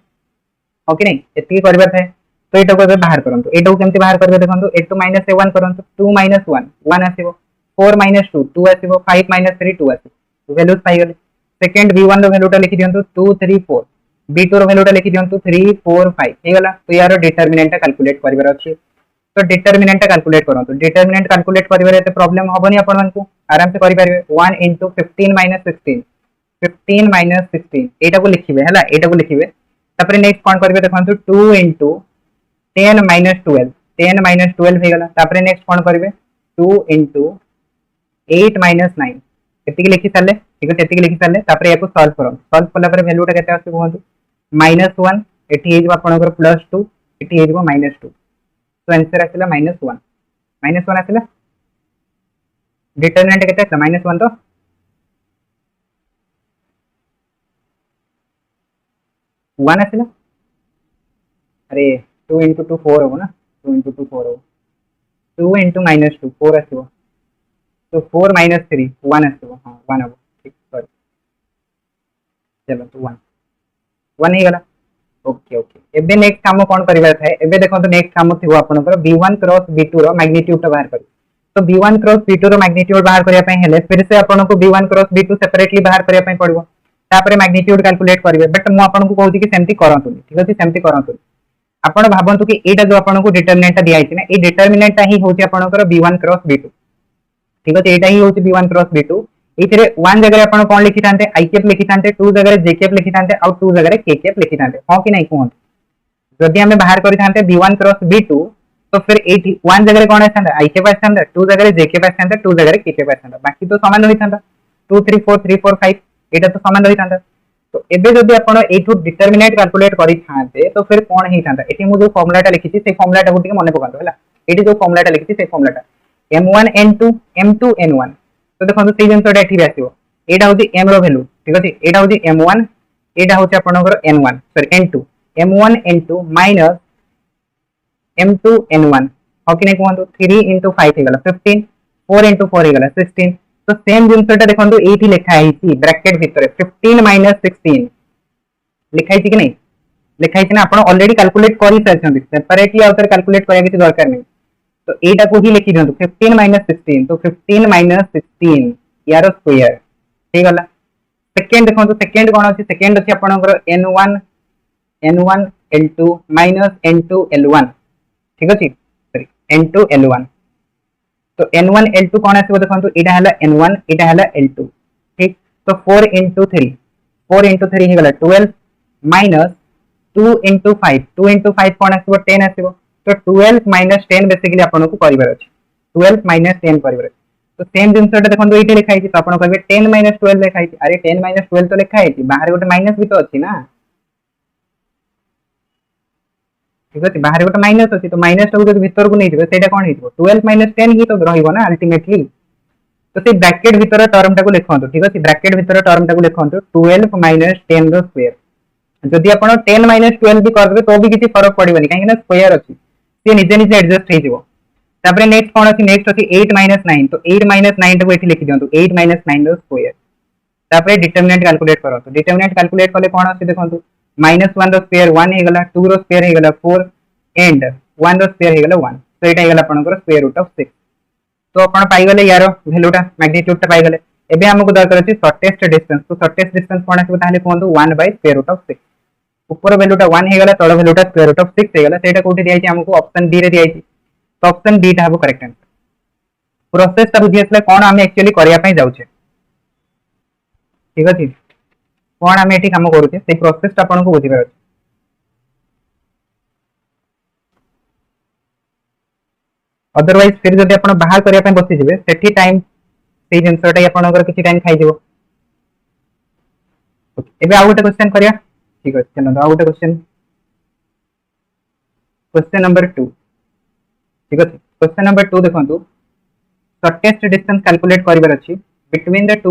ओके नै एति करिबार थाय तो एटा को बाहर करंतु एटा को केमति बाहर करबे देखंतु a2 - a1 करंतु 2 - 1 1 आसीबो 4 - 2 2 आसीबो 5 - 3 2 आसीबो वैल्यूज पाई गेले सेकंड b1 रो वैल्यूटा लिखि दियंतु 2 3 4 b2 रो वैल्यूटा लिखि दियंतु 3 4 5 हे गला तो यार डिटरमिनेंट कैलकुलेट करिबार अछि तो डिटरमिनेंट कैलकुलेट करंतु डिटरमिनेंट कैलकुलेट करिबार एते प्रॉब्लम हबनी आपण मानकु आराम से करि परिबे 1 * 15 - 16 15 - 16 एटा को लिखिबे हला एटा को लिखिबे तापरे नेक्स्ट कोन करबे देखंतु 2 * 10 - 12 10 - 12 हे गला तापरे नेक्स्ट कोन करबे 2 * 8 - 9 एति लिखि साले ठीक है एति लिखि साले तापरे याको सॉल्व करो सॉल्व कला परे वैल्यूटा केते आसी कहंतु -1 एठी हे जबा आपनकर +2 एटी हो -2 तो आंसर आसला -1 -1 आसला डिटरमिनेंट केते आसला -1 तो वन आसला अरे 2 into 2 4 हो ना 2 into 2 4 हो 2 into -2 4 आसो तो 4 - 3 1 आसो हां 1 हो ठीक सॉरी चलो तो 1 1 हे गला ओके ओके एबे नेक्स्ट काम कोन करबा थाए एबे देखो तो नेक्स्ट काम थिबो आपनकर v1 क्रॉस v2 रो मैग्नीट्यूड तो बाहर कर तो v1 क्रॉस v2 रो मैग्नीट्यूड बाहर करिया पय हेले फिर से आपनको v1 क्रॉस v2 सेपरेटली बाहर करिया पय पड़बो तापरे मैग्नीट्यूड कैलकुलेट करिवे बट मु आपनको कहूची कि सेमती करंतु ठीक अछि सेमती करंतु आपण भाबंतु कि एटा जो आपनको डिटरमिनेंट दिया आइछि ना ए डिटरमिनेंट ही होची आपनकर v1 क्रॉस v2 ठीक अछि एटा ही होची v1 क्रॉस v2 इथिरे 1 जगह आपण कोन लिखि थांते i कैप लिखि थांते 2 जगह j कैप लिखि थांते और 2 जगह k कैप लिखि थांते हां कि नहीं कोन जदि हमें बाहर करि थांते v1 क्रॉस v2 तो फिर 1 जगह कोन आछंदा i कैप आछंदा 2 जगह j कैप आछंदा 2 जगह k कैप आछंदा बाकी तो समान होई थांदा 2 3 4 3 4 5 एटा तो समान होई थांदा तो एबे जदि आपण एठू डिटरमिनेंट कैलकुलेट करि थांते तो फिर कोन हेई थांदा एठी मु जो फार्मूलाटा लिखिछि से फार्मूलाटा को टिके मने पकांतो हला एठी जो फार्मूलाटा लिखिछि से फार्मूलाटा m1 n2 m2 n1 तो देखो से जिंसटा एठी आसीबो एटा होची m रो वैल्यू ठीक अछि एटा होची m1 एटा होची आपनकर n1 sorry n2 m1 n2 minus m2 n1 हो कि नहीं कहंतु 3 into 5 हेगला 15 4 into 4 हेगला 16 तो सेम जिंसटा देखंतु एठी लिखा आइछि ब्रैकेट भितरे 15 - 16 लिखा आइछि कि नहीं लिखा आइछि ना आपण ऑलरेडी कैलकुलेट करि सारछंती सेपरेटली आउटर कैलकुलेट करिया किछि दरकार नहीं तो एटा को ही लिखि दियंतु 15 - 16 तो 15 - 16 यार स्क्वायर ठीक गला सेकंड देखंतु सेकंड कोन अछि सेकंड अछि आपनकर n1 l2 - n2 l1 ठीक अछि सॉरी n2 l1 तो n1 l2 कोन आसीबो देखंतु एटा हला n1 एटा हला l2 ठीक तो 4 into 3 हे गला 12 माइनस 2 into 5 2 into 5 कोन आसीबो 10 आसीबो तो 12 - 10 बेसिकली आपन को करिवार अछि 12 - 10 करिवार तो सेम जिंसटा देखंतु एठी लिखा आइछि तो आपन कहबे 10 - 12 लिखा आइछि अरे 10 - 12 तो लिखा आइछि बाहर गोटे माइनस भी तो अछि ना ठीक अछि बाहर गोटे माइनस अछि तो माइनस टा जदि भीतर को नै दिबे सेटा कोन हितबो 12 - 10 ही तो रहिबो ना अल्टीमेटली तो से ब्रैकेट भीतर टर्म टा को लिखंतु ठीक अछि ब्रैकेट भीतर टर्म टा को लिखंतु 12 - 10 रो स्क्वायर जदि आपण 10 - 12 भी कर देबे तो भी किछि फरक पड़िबनी काहे कि ना स्क्वायर अछि से निजे निजे एडजस्ट हे जिवो तापरे नेक्स्ट कोन अछि नेक्स्ट अछि 8 - 9 तो 8 - 9 टा को एठी लिखि दियंतु 8 - 9 रो स्क्वायर तापरे डिटरमिनेंट कैलकुलेट करंतु डिटरमिनेंट कैलकुलेट करले कोन अछि देखंतु -1 रो स्क्वायर 1 हे गला 2 रो स्क्वायर हे गला 4 एंड 1 रो स्क्वायर हे गला 1 तो एटा हे गला आपनकर स्क्वायर रूट ऑफ 6 तो आपण पाई गले यार वैल्यूटा मैग्नीट्यूड टा पाई गले एबे हमको दरकार अछि शॉर्टेस्ट डिस्टेंस तो शॉर्टेस्ट डिस्टेंस कोन आसीबो ताले कोनदु 1/√6 ऊपर वैल्यूटा 1 हे गला तळ वैल्यूटा √6 हे गला सेटा कोठी दिया छि हमको ऑप्शन डी रे दिया छि तो ऑप्शन डी टा हबो करेक्ट आंसर प्रोसेस ता बुझी असले कोन हम एक्चुअली करिया पई जाउछे ठीक अछि कोन हम एठी काम करूछे से प्रोसेस ता आपन को बुझी परछ अदरवाइज फिर जदि आपण बाहर करिया पई बसि जिवे सेठी टाइम से जिंसटा आपनकर किछि टाइम खाइ जिवो एबे आ गोटे क्वेश्चन करिया ठीक अछि चलो आ गोटे क्वेश्चन नंबर 2 ठीक अछि क्वेश्चन नंबर 2 देखंतु शॉर्टेस्ट डिस्टेंस कैलकुलेट करिवार अछि between the two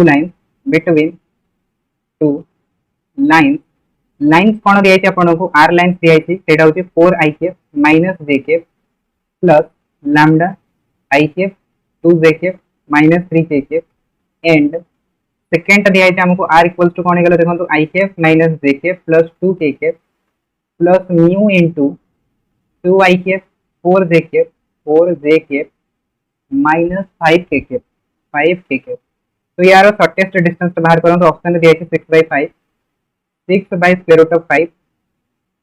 lines lines कोन दिया छि आपन को r लाइंस दिया छि सेटा होछि 4i के - j के प्लस लैम्डा i के 2j के - 3j के एंड सेकंड दिया छि हमको r इक्वल्स टू कोन गेलो देखंतु i के - j के प्लस 2k के प्लस म्यू इनटू 2i के 4j के -5k के 5k के तो यार शॉर्टेस्ट डिस्टेंस बाहर करूं तो ऑप्शन दिया छि 6/5 6/√5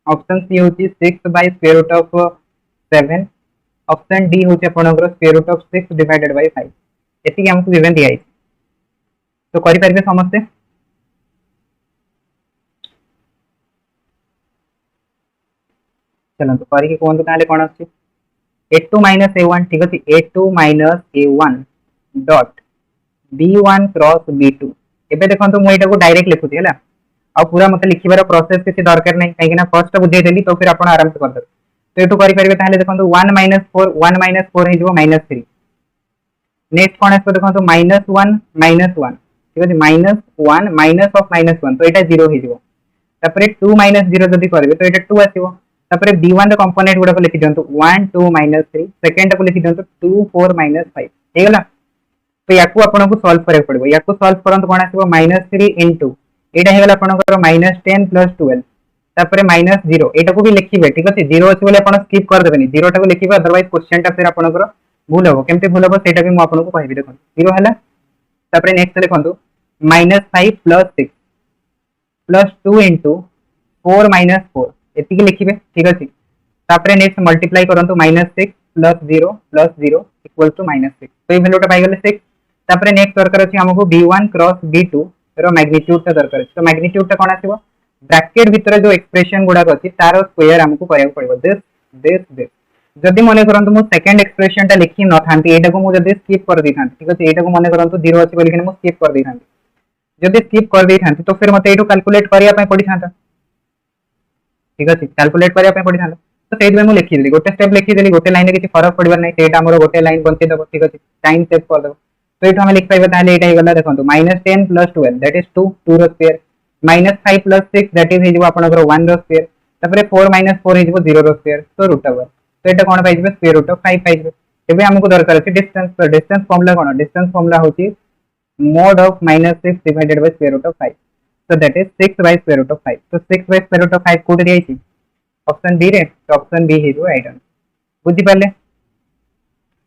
ऑप्शन सी होची 6/√7 ऑप्शन डी होची आपनकर √6 डिवाइडेड बाय 5 एति हमको गिवन दिया है तो करि परबे समझते चलो तो करि के कोन ताले कोन अछि a2 - a1 ठीक अछि a2 - a1 dot b1 cross b2 एबे देखंतु मु एटा को डायरेक्ट लिखुती हला आ पूरा मते लिखिबार प्रोसेस किछि दरकार नै काहे कि ना फर्स्ट बुझे देली तो फिर आपण आराम से कर दे तो एटू करि परिबे ताले देखंतु 1 - 4 हे जिवो -3। नेक्स्ट कोन आसबो देखंतु -1 - 1 ठीक अछि -1 माइनस ऑफ -1 तो एटा 0 हे जिवो। तापरे 2 - 0 जदि करबे तो एटा 2 आसीबो। तापरे b1 रे कंपोनेंट गुडा को लिखि दियंतु 1 2 - 3 सेकंड को लिखि दियंतु 2 4 - 5 हे गेला। तो याकू आपन को सॉल्व करे पड़बो। याकू सॉल्व करंत कोन आसीबो -3 इनटू एटा हे गेला आपन को -10 + 12 तापरे -0 एटा को भी लिखिबे ठीक अछि। 0 अछि बोले आपन स्किप कर देबेनी 0 टा को लिखिबे अदरवाइज क्वेश्चन टा फिर आपन को भूल होबो। केमते भूल होबो सेटा भी म आपन को कहबी देखो 0 हला। तापरे नेक्स्ट लिखंतु -5 + 6 प्लस 2 इंटू 4 माइनस 4 एति लिखिबे ठीक अछि। तापरे नेक्स्ट मल्टीप्लाई करंतु -6 + 0 + 0 = -6 तो ये वैल्यूटा पाई गेले 6। तापरे नेक्स्ट दरकार अछि हमको b1 क्रॉस b2 रो मैग्नीट्यूड ता दरकार अछि। तो मैग्नीट्यूड ता कोन आसीबो ब्रैकेट भीतर जो एक्सप्रेशन गुडा अछि तार स्क्वायर हमको करय पड़िबो दिस जदि मने करंतु मो सेकंड एक्सप्रेशन ता लिखि न थांती एटा को मो जदि स्किप कर दी थांती ठीक अछि। एटा को मने करंतु 0 अछि बोली के मो स्किप कर दी थांती। जदि स्किप कर दी थांती तो फिर मते एटू कैलकुलेट करिया पय पड़ी थांता ठीक अछि। कैलकुलेट करिया पय पड़ी थांता तो सेहि में मु लिखि देली गोटे स्टेप लिखि देली गोटे लाइन रे किछि फरक पड़िबार नै सेटा हमरो गोटे लाइन बंचे दबो ठीक अछि। टाइम सेव कर दबो तो एटू हम लिख पाइबा ताले एटा हे गला देखंतु -10 + 12 दैट इज 2 रो स्क्वायर -5 + 6 दैट इज हे जिवो आपनकर 1 रो स्क्वायर तापरे 4 - 4 हे जिवो 0 रो स्क्वायर तो रूट ओवर तो एटा कोन पाइ जिवो स्क्वायर रूट ऑफ 5 पाइ जिवो। एबे हमको दरकार अछि डिस्टेंस तो डिस्टेंस फार्मूला कोन डिस्टेंस फार्मूला होची mod of -6 divided by square root of 5 so that is 6 by square root of 5 तो 6 by square root of 5 code दिया छी ऑप्शन बी रे तो ऑप्शन बी हे जो राइट आंसर बुझी पाले।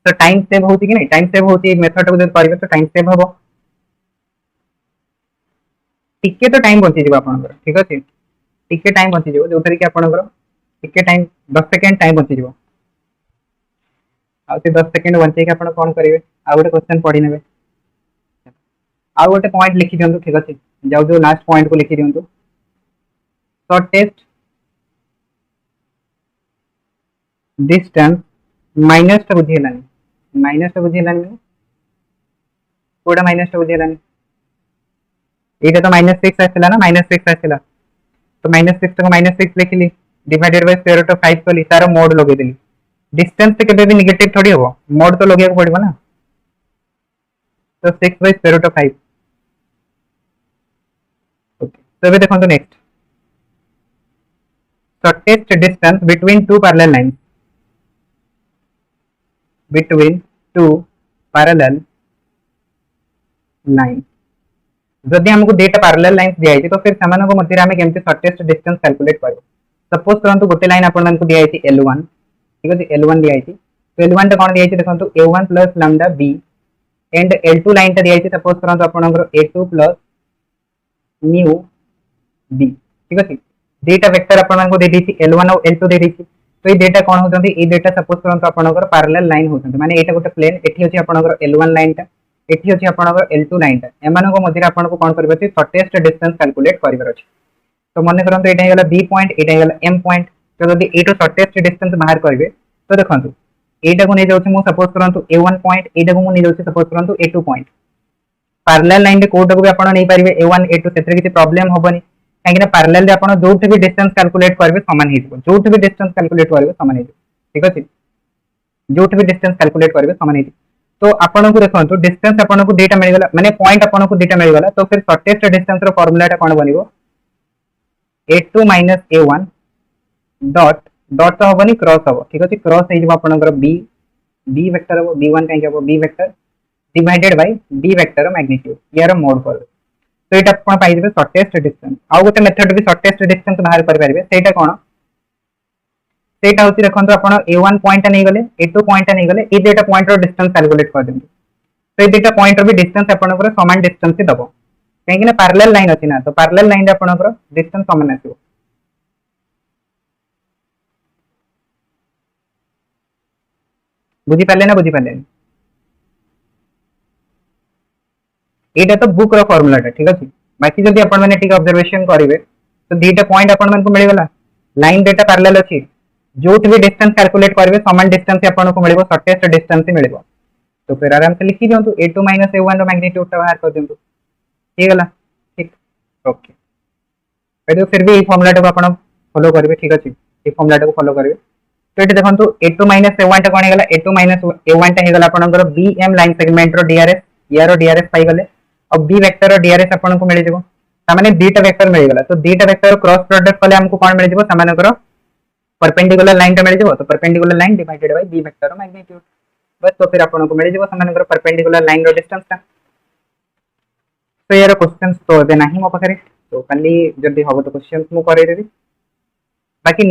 तो टाइम सेव होती कि नहीं टाइम सेव होती मेथड को जब करिवे तो टाइम सेव हबो टिके तो टाइम बंची जीवा आपनकर ठीक अछि। टिके टाइम बंची जीवो जो तरी के आपनकर टिके टाइम 10 सेकंड टाइम बंची जीवो आ से 10 सेकंड बंचे के आपण कोन करिवे आ गोटे क्वेश्चन पढी नेबे आ गोटे पॉइंट लिखि दियंतु ठीक अछि। जाउ जो लास्ट पॉइंट को लिखि दियंतु शॉर्टेस्ट डिस्टेंस माइनस टा बुझिलानी कोडा माइनस टा बुझिलानी एटा तो -6 आसिला ना -6 आसिला तो -6 को -6 लिखिली divided by square root of 5 कली तार मोड लगे देली डिस्टेंस से केबे भी नेगेटिव थोड़ी हो मोड तो लगे पड़िबो ना तो 6 by square root of 5 okay. तो अबे देखो next shortest distance between two parallel lines जदि हमको दुईटा पैरेलल लाइंस दिया है तो फिर समान को मध्य में केमती शॉर्टेस्ट डिस्टेंस कैलकुलेट करियो। सपोज करंतु गोटे लाइन आपन मानकु दिया है L1 ठीक है L1 दिया है तो L1 टा कोन दिया है देखंतु A1 + lambda b and L2 line टा दिया है सपोज करंतु आपनकर A2 + म्यू b ठीक है। दुईटा वेक्टर आपन मानकु दे दी L1 और L2 दे दी तो ये डेटा कोन होतंती ए डेटा सपोज करंतु आपनकर पैरेलल लाइन होतंती माने एटा गोटे प्लेन एठी होची आपनकर L1 लाइन टा एठी होची आपनकर L2 लाइन टा एमानो को मध्य आपन को कोन करबे छी शॉर्टेस्ट डिस्टेंस कैलकुलेट करिवर अछि। तो माने करंतु एटा हेगला b पॉइंट एटा हेगला m पॉइंट तो जदी एटो शॉर्टेस्ट डिस्टेंस बाहर करबे तो देखंतु एटा को नै जाउछि मो सपोज करंतु a1 पॉइंट एटा को मो नै जाउछि सपोज करंतु a2 पॉइंट पैरेलल लाइन रे कोड को भी आपन नै परिबे a1 a2 सेतरे किछि प्रॉब्लम होबनी काहे पैरेलल रे आपन जोठी भी डिस्टेंस कैलकुलेट करबे समान हे जिवो जोठी भी डिस्टेंस कैलकुलेट करबे समान हे जिवो ठीक अछि। जोठी भी डिस्टेंस कैलकुलेट करबे समान हे तो आपन को देखंतु डिस्टेंस आपन को डेटा मिल गेला माने पॉइंट आपन को डेटा मिल गेला तो फिर शॉर्टेस्ट डिस्टेंस रो फार्मूला टा कोन बनिबो a2 - a1 डॉट डॉट तो होबनी क्रॉस होबो ठीक अछि। क्रॉस हे जिवो आपनकर b वेक्टर होबो b1 काहे होबो b vector divided by b vector magnitude यार मोड कर तो एटा आपण पाइ देबे शॉर्टेस्ट डिस्टेंस आ गोटे मेथड भी शॉर्टेस्ट डिस्टेंस बाहर कर परिबे सेटा कोन सेटा होची रखंतु आपण a1 पॉइंट नै गले a2 पॉइंट नै गले ए डेटा पॉइंट रो डिस्टेंस कैलकुलेट कर देबे तो ए डेटा पॉइंट रो भी डिस्टेंस आपण को समान डिस्टेंस से दबो काहे कि ना पैरेलल लाइन अछि ना तो पैरेलल लाइन रे आपण को डिस्टेंस समान आसीबो। बुझी पाले ना बुझी पाले एटा तो बुक रो फार्मूला टा ठीक अछि। बाकी जदि आपण माने ठीक ऑब्जर्वेशन करिवे तो दीटा पॉइंट आपण मन को मिल गेला लाइन डेटा पैरेलल अछि जोट भी डिस्टेंस कैलकुलेट करिवे समान डिस्टेंस से आपण को मिलबो शॉर्टेस्ट डिस्टेंस से मिलबो तो फिर आराम से लिखि दियंतु a2 - a1 रो मैग्नीट्यूड टा बाहर कर दियंतु ठीक गेला ठीक ओके। फिर भी फार्मूला टा को आपण फॉलो करिवे ठीक अछि ए फार्मूला टा को फॉलो करिवे तो ये देखो a2 माइनस a1 टा कोन हेगला a2 माइनस a1 टा हेगला आपनकर bm लाइन सेगमेंट रो drs या रो drs पाई गले अब b वेक्टर रो drs आपन को मिल जेबो ता माने बीटा वेक्टर मिल गला तो बीटा वेक्टर क्रॉस प्रोडक्ट कले हमको कोन मिल जेबो समानकर परपेंडिकुलर लाइन टा मिल जेबो तो perpendicular line divided by b vector रो मैग्नीट्यूड बस तो फिर आपन को मिल जेबो समानकर परपेंडिकुलर लाइन रो डिस्टेंस टा तो यार क्वेश्चंस तो दे नाही मो पाखरे तो खाली जल्दी हबो तो क्वेश्चंस मु करे देबी बाकी